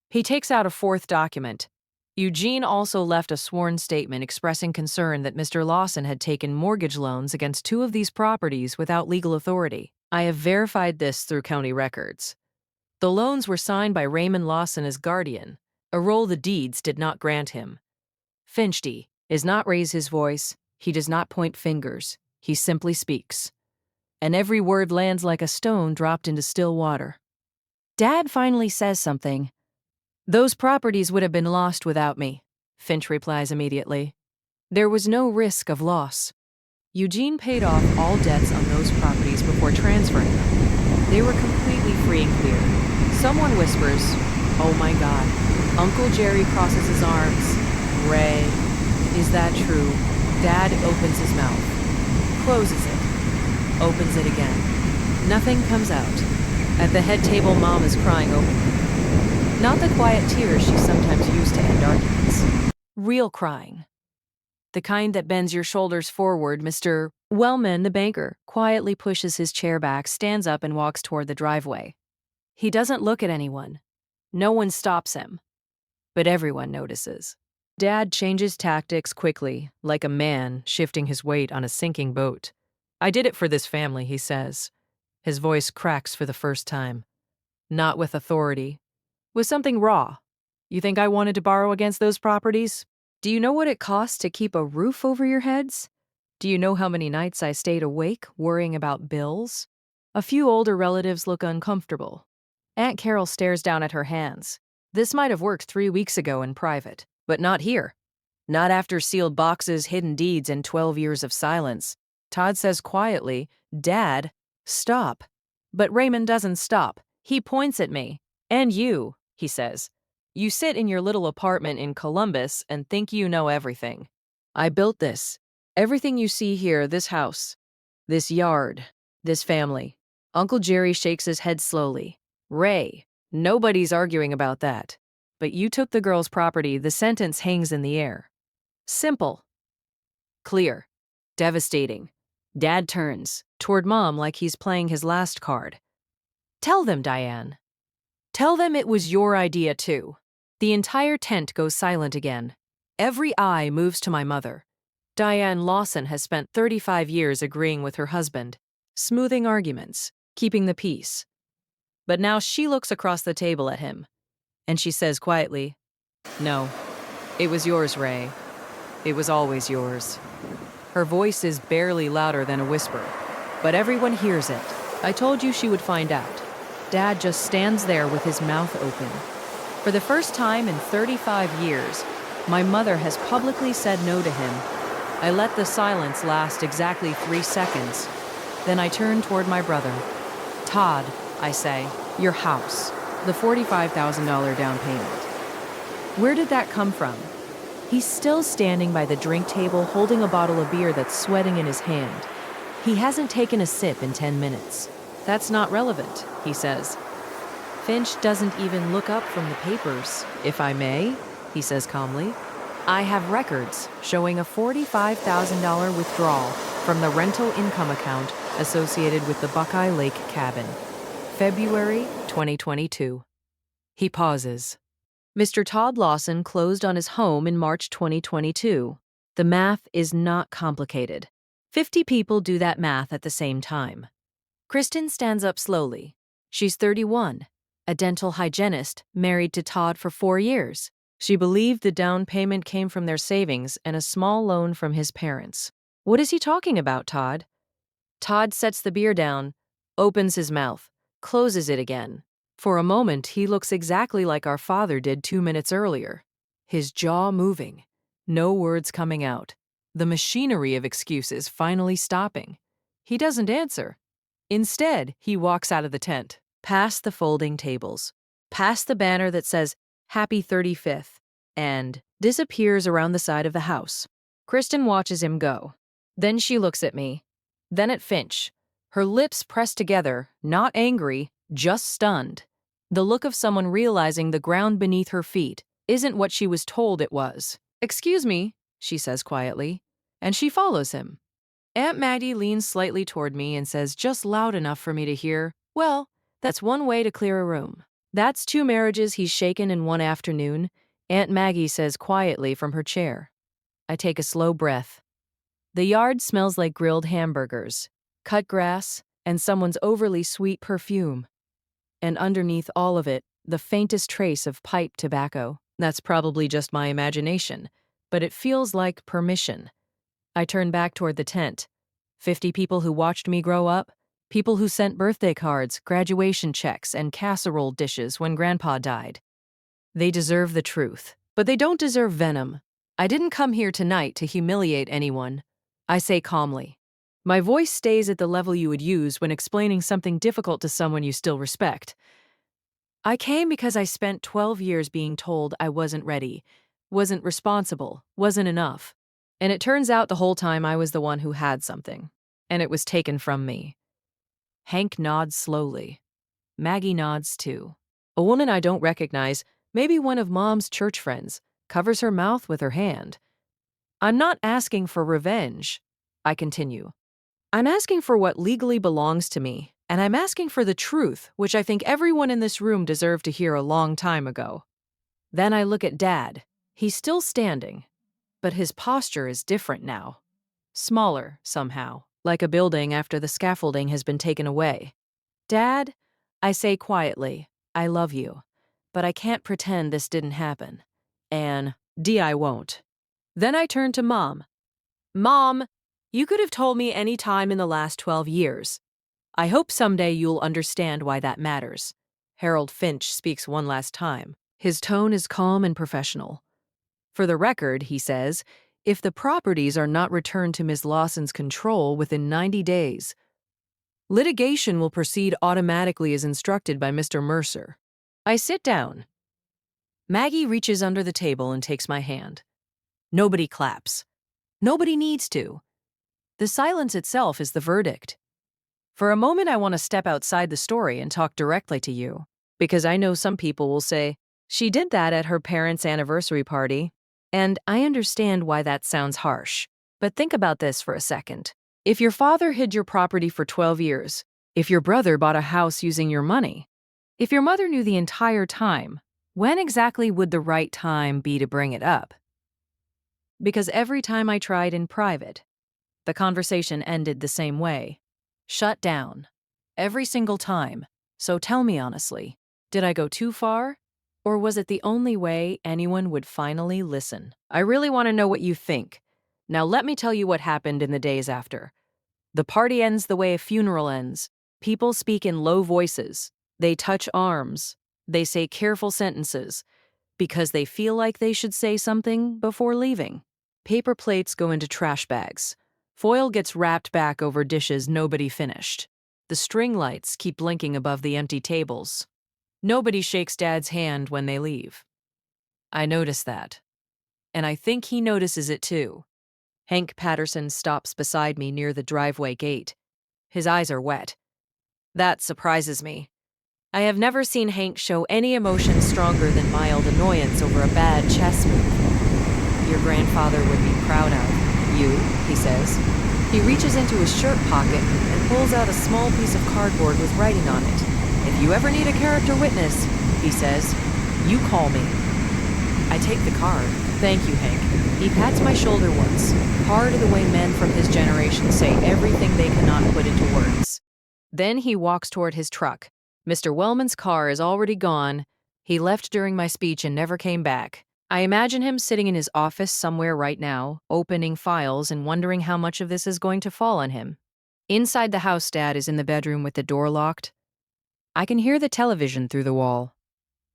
He takes out a 4th document. Eugene also left a sworn statement expressing concern that Mr. Lawson had taken mortgage loans against 2 of these properties without legal authority. I have verified this through county records. The loans were signed by Raymond Lawson as guardian, a role the deeds did not grant him. Finch does not raise his voice. He does not point fingers. He simply speaks. And every word lands like a stone dropped into still water. Dad finally says something. Those properties would have been lost without me, Finch replies immediately. There was no risk of loss. Eugene paid off all debts on those properties before transferring them. They were completely free and clear. Someone whispers, "Oh my God." Uncle Jerry crosses his arms. Ray, is that true? Dad opens his mouth, closes it, opens it again. Nothing comes out. At the head table, Mom is crying openly. Not the quiet tears she sometimes used to end arguments. Real crying. The kind that bends your shoulders forward. Mr. Wellman, the banker, quietly pushes his chair back, stands up, and walks toward the driveway. He doesn't look at anyone. No one stops him. But everyone notices. Dad changes tactics quickly, like a man shifting his weight on a sinking boat. I did it for this family, he says. His voice cracks for the first time. Not with authority. With something raw. You think I wanted to borrow against those properties? Do you know what it costs to keep a roof over your heads? Do you know how many nights I stayed awake worrying about bills? A few older relatives look uncomfortable. Aunt Carol stares down at her hands. This might have worked 3 weeks ago in private, but not here. Not after sealed boxes, hidden deeds, and 12 years of silence. Todd says quietly, "Dad, stop." But Raymond doesn't stop. He points at me. "And you," he says. "You sit in your little apartment in Columbus and think you know everything. I built this. Everything you see here, this house, this yard, this family." Uncle Jerry shakes his head slowly. "Ray, nobody's arguing about that. But you took the girl's property, the sentence hangs in the air. Simple. Clear. Devastating." Dad turns toward Mom like he's playing his last card. "Tell them, Diane. Tell them it was your idea too." The entire tent goes silent again. Every eye moves to my mother. Diane Lawson has spent 35 years agreeing with her husband, smoothing arguments, keeping the peace. But now she looks across the table at him, and she says quietly, "No, it was yours, Ray. It was always yours." Her voice is barely louder than a whisper, but everyone hears it. I told you she would find out. Dad just stands there with his mouth open. For the first time in 35 years, my mother has publicly said no to him. I let the silence last exactly 3 seconds. Then I turn toward my brother. "Todd," I say, "your house, the $45,000 down payment. Where did that come from?" He's still standing by the drink table holding a bottle of beer that's sweating in his hand. He hasn't taken a sip in 10 minutes. "That's not relevant," he says. "Finch doesn't even look up from the papers, if I may," he says calmly. "I have records showing a $45,000 withdrawal from the rental income account associated with the Buckeye Lake cabin. February 2022. He pauses. Mr. Todd Lawson closed on his home in March 2022. The math is not complicated. 50 people do that math at the same time. Kristen stands up slowly. She's 31, a dental hygienist married to Todd for 4 years. She believed the down payment came from their savings and a small loan from his parents. "What is he talking about, Todd?" Todd sets the beer down, opens his mouth, closes it again. For a moment, he looks exactly like our father did 2 minutes earlier. His jaw moving, no words coming out. The machinery of excuses finally stopping. He doesn't answer. Instead, he walks out of the tent, past the folding tables, past the banner that says, "Happy 35th," and disappears around the side of the house. Kristen watches him go. Then she looks at me, then at Finch, her lips pressed together, not angry, just stunned. The look of someone realizing the ground beneath her feet isn't what she was told it was. "Excuse me," she says quietly, and she follows him. Aunt Maggie leans slightly toward me and says just loud enough for me to hear, "Well, that's one way to clear a room." "That's 2 marriages he's shaken in one afternoon," Aunt Maggie says quietly from her chair. I take a slow breath. The yard smells like grilled hamburgers, cut grass, and someone's overly sweet perfume. And underneath all of it, the faintest trace of pipe tobacco. That's probably just my imagination, but it feels like permission. I turn back toward the tent. 50 people who watched me grow up, people who sent birthday cards, graduation checks, and casserole dishes when Grandpa died. They deserve the truth, but they don't deserve venom. I didn't come here tonight to humiliate anyone. I say calmly. My voice stays at the level you would use when explaining something difficult to someone you still respect. I came because I spent 12 years being told I wasn't ready, wasn't responsible, wasn't enough. And it turns out the whole time I was the one who had something, and it was taken from me. Hank nods slowly. Maggie nods too. A woman I don't recognize, maybe one of Mom's church friends, covers her mouth with her hand. "I'm not asking for revenge," I continue. "I'm asking for what legally belongs to me, and I'm asking for the truth, which I think everyone in this room deserved to hear a long time ago." Then I look at Dad. He's still standing, but his posture is different now. Smaller, somehow, like a building after the scaffolding has been taken away. "Dad," I say quietly, "I love you, but I can't pretend this didn't happen. And I won't." Then I turn to Mom. "Mom, You could have told me any time in the last 12 years. I hope someday you'll understand why that matters. Harold Finch speaks one last time. His tone is calm and professional. For the record, he says, if the properties are not returned to Ms. Lawson's control within 90 days, litigation will proceed automatically as instructed by Mr. Mercer. I sit down. Maggie reaches under the table and takes my hand. Nobody claps. Nobody needs to. The silence itself is the verdict. For a moment, I want to step outside the story and talk directly to you, because I know some people will say, she did that at her parents' anniversary party, and I understand why that sounds harsh. But think about this for a second. If your father hid your property for 12 years, if your brother bought a house using your money, if your mother knew the entire time, when exactly would the right time be to bring it up? Because every time I tried in private, the conversation ended the same way. Shut down. Every single time. So tell me honestly, did I go too far? Or was it the only way anyone would finally listen? I really want to know what you think. Now let me tell you what happened in the days after. The party ends the way a funeral ends. People speak in low voices. They touch arms. They say careful sentences because they feel like they should say something before leaving. Paper plates go into trash bags. Foil gets wrapped back over dishes nobody finished. The string lights keep blinking above the empty tables. Nobody shakes Dad's hand when they leave. I notice that. And I think he notices it too. Hank Patterson stops beside me near the driveway gate. His eyes are wet. That surprises me. I have never seen Hank show any emotion stronger than mild annoyance over a bad chess move. Your grandfather would be proud of you, he says. He reaches into his shirt pocket and pulls out a small piece of cardboard with writing on it. If you ever need a character witness, he says, you call me. I take the card. Thank you, Hank. He pats my shoulder once, hard the way men from his generation say everything they cannot put into words. Then he walks toward his truck. Mr. Wellman's car is already gone. He left during my speech and never came back. I imagine him sitting in his office somewhere right now, opening files and wondering how much of this is going to fall on him. Inside the house, Dad is in the bedroom with the door locked. I can hear the television through the wall.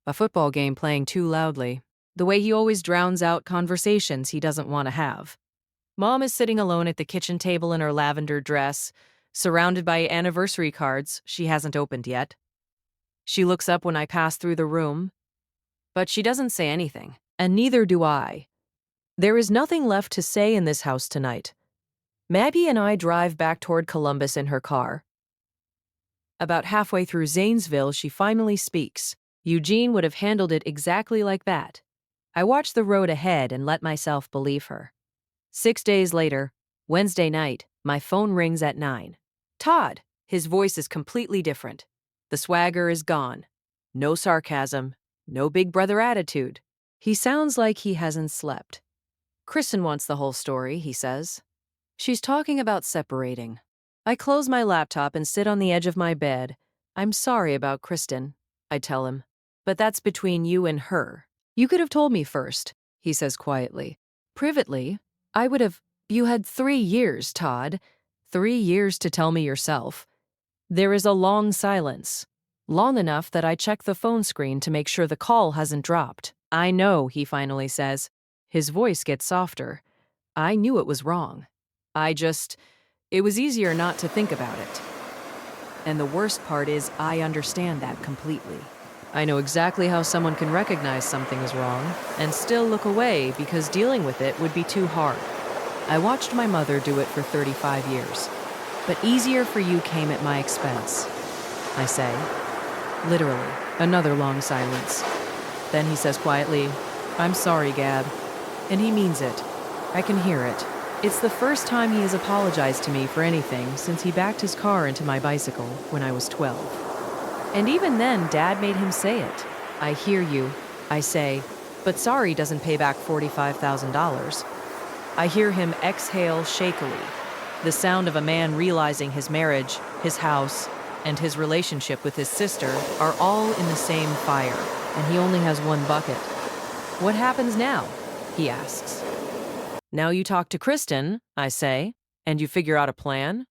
A football game playing too loudly, the way he always drowns out conversations he doesn't want to have. Mom is sitting alone at the kitchen table in her lavender dress, surrounded by anniversary cards she hasn't opened yet. She looks up when I pass through the room, but she doesn't say anything, and neither do I. There is nothing left to say in this house tonight. Maggie and I drive back toward Columbus in her car. About halfway through Zanesville, she finally speaks. Eugene would have handled it exactly like that. I watch the road ahead and let myself believe her. 6 days later, Wednesday night, my phone rings at 9. Todd. His voice is completely different. The swagger is gone. No sarcasm. No big brother attitude. He sounds like he hasn't slept. Kristen wants the whole story, he says. She's talking about separating. I close my laptop and sit on the edge of my bed. I'm sorry about Kristen, I tell him. But that's between you and her. You could have told me first, he says quietly. Privately, I would have. You had 3 years, Todd. 3 years to tell me yourself. There is a long silence. Long enough that I check the phone screen to make sure the call hasn't dropped. I know, he finally says. His voice gets softer. I knew it was wrong. It was easier not to think about it. And the worst part is I understand that completely. I know exactly how someone can recognize something is wrong and still look away because dealing with it would be too hard. I watched my mother do it for 35 years. But easier for you came at my expense, I say. Literally, another long silence. Then he says quietly, I'm sorry, Gab. And he means it. I can hear it. It's the first time he has apologized to me for anything since he backed his car into my bicycle when I was 12. And even then, Dad made him say it. I hear you, I say, but sorry doesn't pay back $45,000. I hear him exhale shakily, the sound of a man realizing his marriage, his house, and his relationship with his sister are all in the same fire, and he only has one bucket. What happens now? He asks. Now you talk to Kristen, I say. And you figure out a plan?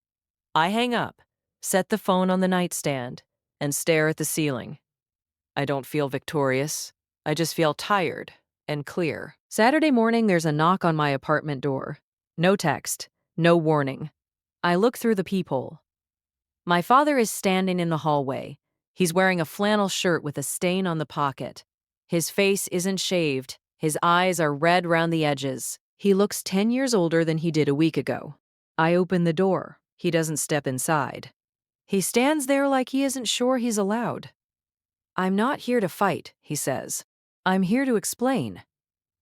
I hang up, set the phone on the nightstand, and stare at the ceiling. I don't feel victorious. I just feel tired and clear. Saturday morning, there's a knock on my apartment door. No text, no warning. I look through the peephole. My father is standing in the hallway. He's wearing a flannel shirt with a stain on the pocket. His face isn't shaved. His eyes are red round the edges. He looks 10 years older than he did a week ago. I open the door. He doesn't step inside. He stands there like he isn't sure he's allowed. "I'm not here to fight," he says. "I'm here to explain."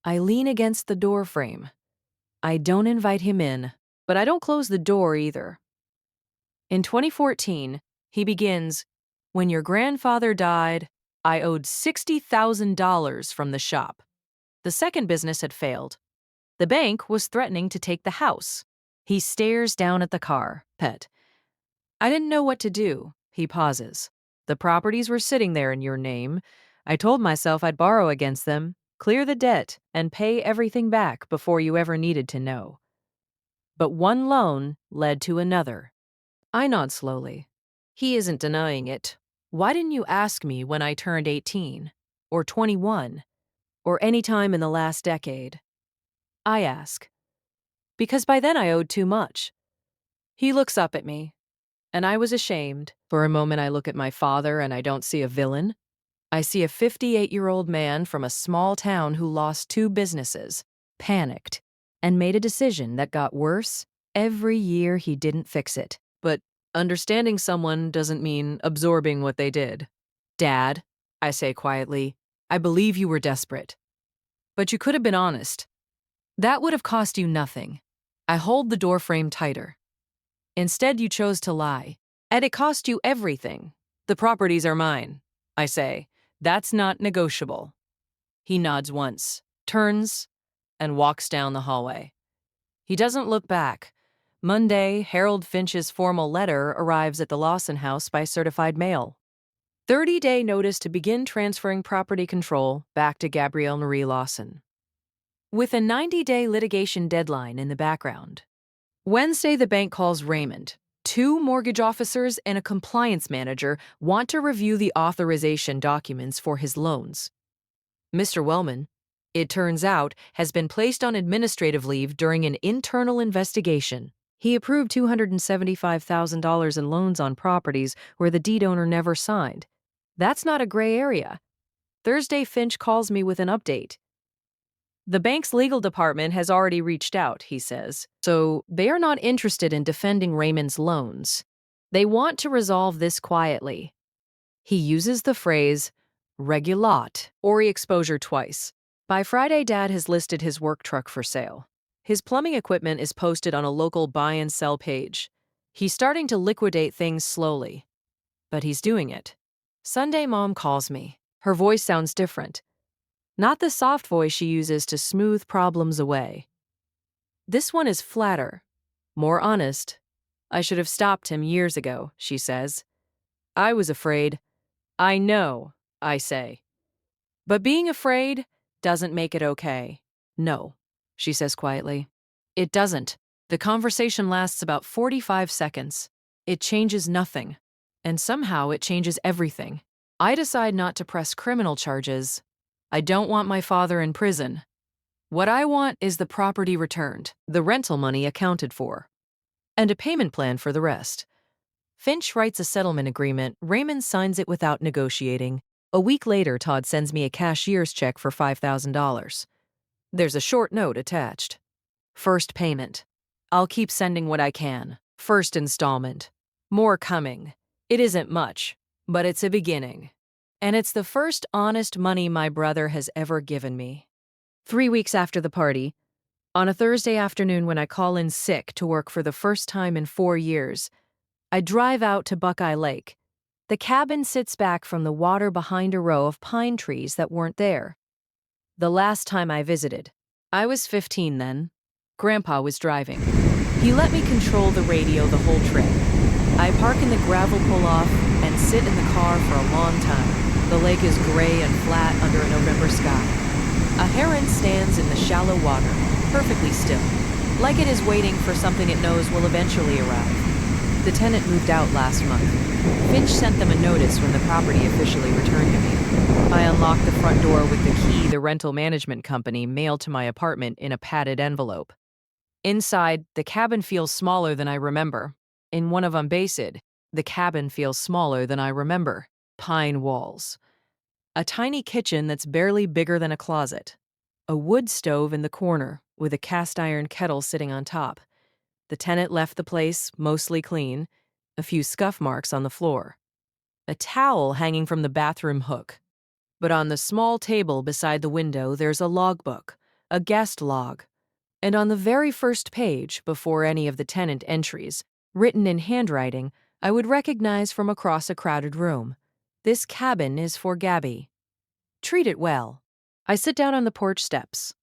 I lean against the door frame. I don't invite him in, but I don't close the door either. In 2014, he begins, "When your grandfather died, I owed $60,000 from the shop." The second business had failed. The bank was threatening to take the house. He stares down at the car. Pet. "I didn't know what to do." He pauses. "The properties were sitting there in your name. I told myself I'd borrow against them, clear the debt, and pay everything back before you ever needed to know. But one loan led to another." I nod slowly. He isn't denying it. "Why didn't you ask me when I turned 18? Or 21? Or any time in the last decade?" I ask. "Because by then I owed too much." He looks up at me, and I was ashamed. For a moment I look at my father and I don't see a villain. I see a 58-year-old man from a small town who lost 2 businesses, panicked, and made a decision that got worse every year he didn't fix it. But understanding someone doesn't mean absorbing what they did. "Dad," I say quietly, "I believe you were desperate. But you could have been honest. That would have cost you nothing." I hold the doorframe tighter. "Instead, you chose to lie. And it cost you everything. The properties are mine," I say. "That's not negotiable." He nods once, turns, and walks down the hallway. He doesn't look back. Monday, Harold Finch's formal letter arrives at the Lawson house by certified mail. 30-day notice to begin transferring property control back to Gabrielle Marie Lawson, with a 90-day litigation deadline in the background. Wednesday, the bank calls Raymond. 2 mortgage officers and a compliance manager want to review the authorization documents for his loans. Mr. Wellman, it turns out, has been placed on administrative leave during an internal investigation. He approved $275,000 in loans on properties where the deed owner never signed. That's not a gray area. Thursday, Finch calls me with an update. The bank's legal department has already reached out, he says, so they are not interested in defending Raymond's loans. They want to resolve this quietly. He uses the phrase regulat, or exposure twice. By Friday, Dad has listed his work truck for sale. His plumbing equipment is posted on a local buy and sell page. He's starting to liquidate things slowly, but he's doing it. Sunday, Mom calls me. Her voice sounds different. Not the soft voice she uses to smooth problems away. This one is flatter, more honest. "I should have stopped him years ago," she says. "I was afraid." "I know," I say. "But being afraid doesn't make it okay." "No," she says quietly. "It doesn't." The conversation lasts about 45 seconds. It changes nothing. And somehow it changes everything. I decide not to press criminal charges. I don't want my father in prison. What I want is the property returned, the rental money accounted for, and a payment plan for the rest. Finch writes a settlement agreement. Raymond signs it without negotiating. A week later, Todd sends me a cashier's check for $5,000. There's a short note attached. "First payment. I'll keep sending what I can. First installment. More coming. It isn't much, but it's a beginning. And it's the first honest money my brother has ever given me." 3 weeks after the party, on a Thursday afternoon when I call in sick to work for the first time in 4 years, I drive out to Buckeye Lake. The cabin sits back from the water behind a row of pine trees that weren't there. The last time I visited, I was 15 then. Grandpa was driving. He let me control the radio the whole trip. I park in the gravel pull-off and sit in the car for a long time. The lake is gray and flat under a November sky. A heron stands in the shallow water, perfectly still, like it is waiting for something it knows will eventually arrive. The tenant moved out last month. Finch sent them a notice when the property officially returned to me. I unlocked the front door with the key the rental management company mailed to my apartment in a padded envelope. Inside, the cabin feels smaller than I remember. In one of them based, the cabin feels smaller than I remember. Pine walls. A tiny kitchen that's barely bigger than a closet. A wood stove in the corner with a cast iron kettle sitting on top. The tenant left the place mostly clean, a few scuff marks on the floor. A towel hanging from the bathroom hook. But on the small table beside the window, there's a logbook, a guest log. And on the very first page, before any of the tenant entries, written in handwriting I would recognize from across a crowded room. This cabin is for Gabby. Treat it well. I sit down on the porch steps.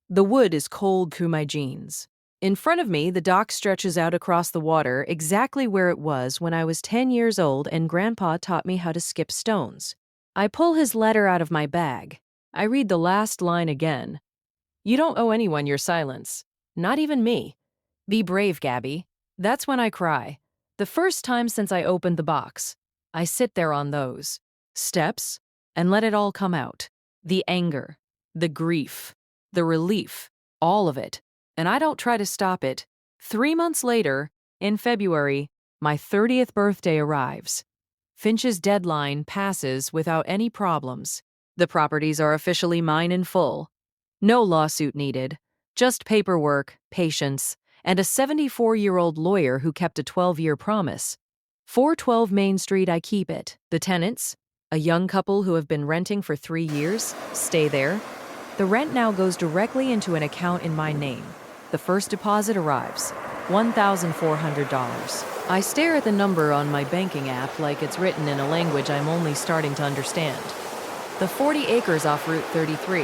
The wood is cold through my jeans. In front of me, the dock stretches out across the water exactly where it was when I was 10 years old and Grandpa taught me how to skip stones. I pull his letter out of my bag. I read the last line again. You don't owe anyone your silence. Not even me. Be brave, Gabby. That's when I cry. The first time since I opened the box. I sit there on those steps and let it all come out. The anger, the grief, the relief, all of it. And I don't try to stop it. 3 months later, in February, my 30th birthday arrives. Finch's deadline passes without any problems. The properties are officially mine in full. No lawsuit needed, just paperwork, patience, and a 74-year-old lawyer who kept a 12-year promise. 412 Main Street, I keep it. The tenants, a young couple who have been renting for 3 years, stay there. The rent now goes directly into an account in my name. The first deposit arrives, $1,400. I stare at the number on my banking app like it's written in a language I'm only starting to understand. The 40 acres off Route 33.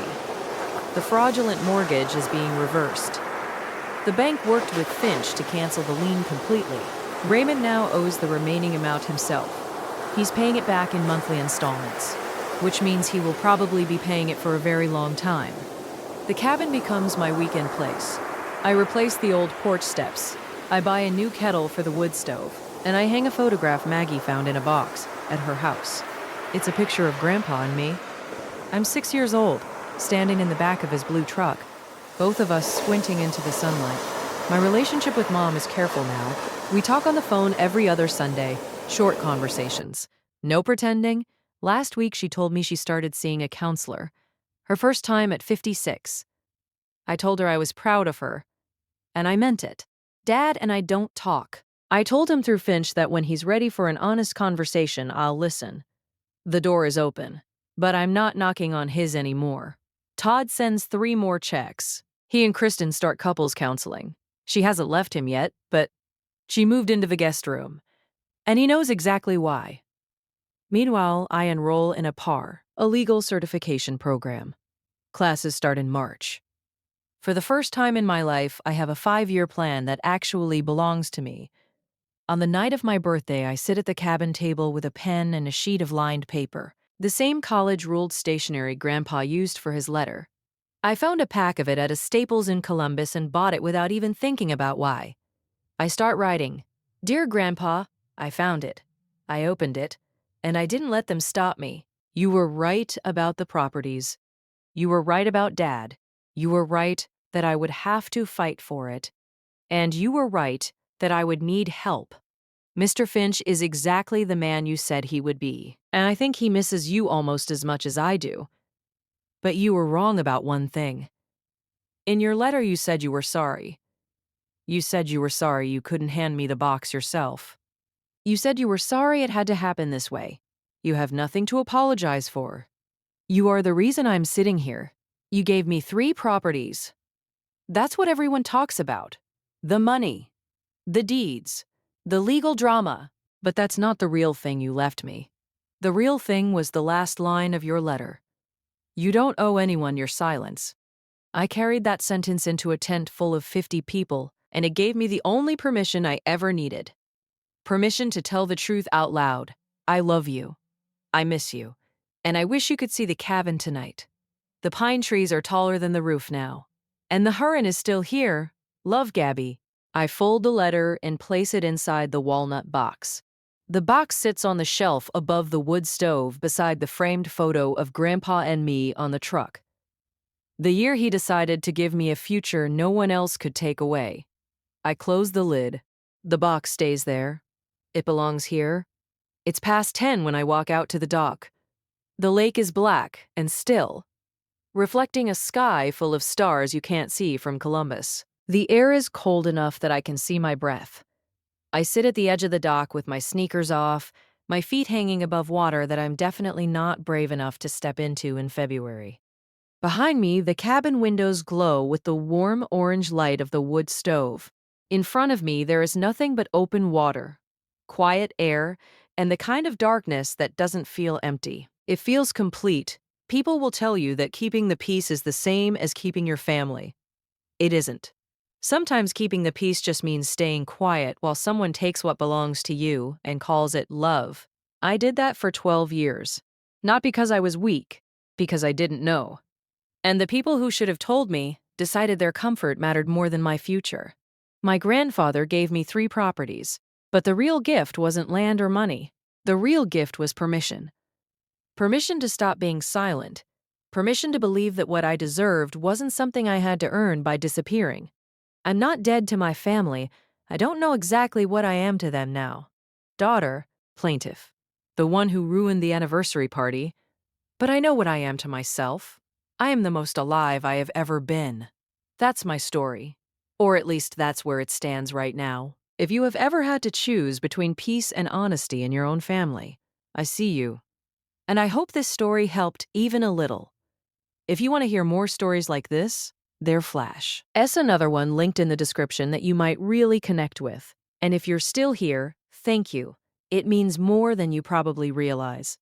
The fraudulent mortgage is being reversed. The bank worked with Finch to cancel the lien completely. Raymond now owes the remaining amount himself. He's paying it back in monthly installments, which means he will probably be paying it for a very long time. The cabin becomes my weekend place. I replace the old porch steps. I buy a new kettle for the wood stove, and I hang a photograph Maggie found in a box at her house. It's a picture of Grandpa and me. I'm 6 years old, standing in the back of his blue truck, both of us squinting into the sunlight. My relationship with Mom is careful now. We talk on the phone every other Sunday, short conversations. No pretending. Last week she told me she started seeing a counselor. Her first time at 56. I told her I was proud of her, and I meant it. Dad and I don't talk. I told him through Finch that when he's ready for an honest conversation, I'll listen. The door is open, but I'm not knocking on his anymore. Todd sends 3 more checks. He and Kristen start couples counseling. She hasn't left him yet, but she moved into the guest room. And he knows exactly why. Meanwhile, I enroll in a PAR, a legal certification program. Classes start in March. For the first time in my life, I have a 5-year plan that actually belongs to me. On the night of my birthday, I sit at the cabin table with a pen and a sheet of lined paper, the same college-ruled stationery Grandpa used for his letter. I found a pack of it at a Staples in Columbus and bought it without even thinking about why. I start writing, "Dear Grandpa," I found it. I opened it, and I didn't let them stop me. You were right about the properties. You were right about Dad. You were right that I would have to fight for it. And you were right that I would need help. Mr. Finch is exactly the man you said he would be, and I think he misses you almost as much as I do. But you were wrong about one thing. In your letter, you said you were sorry. You said you were sorry you couldn't hand me the box yourself. You said you were sorry it had to happen this way. You have nothing to apologize for. You are the reason I'm sitting here. You gave me 3 properties. That's what everyone talks about. The money, the deeds, the legal drama. But that's not the real thing you left me. The real thing was the last line of your letter. You don't owe anyone your silence. I carried that sentence into a tent full of 50 people, and it gave me the only permission I ever needed. Permission to tell the truth out loud. I love you. I miss you. And I wish you could see the cabin tonight. The pine trees are taller than the roof now. And the heron is still here, Love, Gabby. I fold the letter and place it inside the walnut box. The box sits on the shelf above the wood stove beside the framed photo of Grandpa and me on the truck. The year he decided to give me a future no one else could take away. I close the lid. The box stays there. It belongs here. It's past 10 when I walk out to the dock. The lake is black and still, reflecting a sky full of stars you can't see from Columbus. The air is cold enough that I can see my breath. I sit at the edge of the dock with my sneakers off, my feet hanging above water that I'm definitely not brave enough to step into in February. Behind me, the cabin windows glow with the warm orange light of the wood stove. In front of me, there is nothing but open water, quiet air, and the kind of darkness that doesn't feel empty. It feels complete. People will tell you that keeping the peace is the same as keeping your family. It isn't. Sometimes keeping the peace just means staying quiet while someone takes what belongs to you and calls it love. I did that for 12 years. Not because I was weak, because I didn't know. And the people who should have told me decided their comfort mattered more than my future. My grandfather gave me 3 properties, but the real gift wasn't land or money. The real gift was permission. Permission to stop being silent. Permission to believe that what I deserved wasn't something I had to earn by disappearing. I'm not dead to my family. I don't know exactly what I am to them now. Daughter, plaintiff. The one who ruined the anniversary party. But I know what I am to myself. I am the most alive I have ever been. That's my story. Or at least that's where it stands right now. If you have ever had to choose between peace and honesty in your own family, I see you. And I hope this story helped even a little. If you want to hear more stories like this, they're Flash. Another one linked in the description that you might really connect with. And if you're still here, thank you. It means more than you probably realize.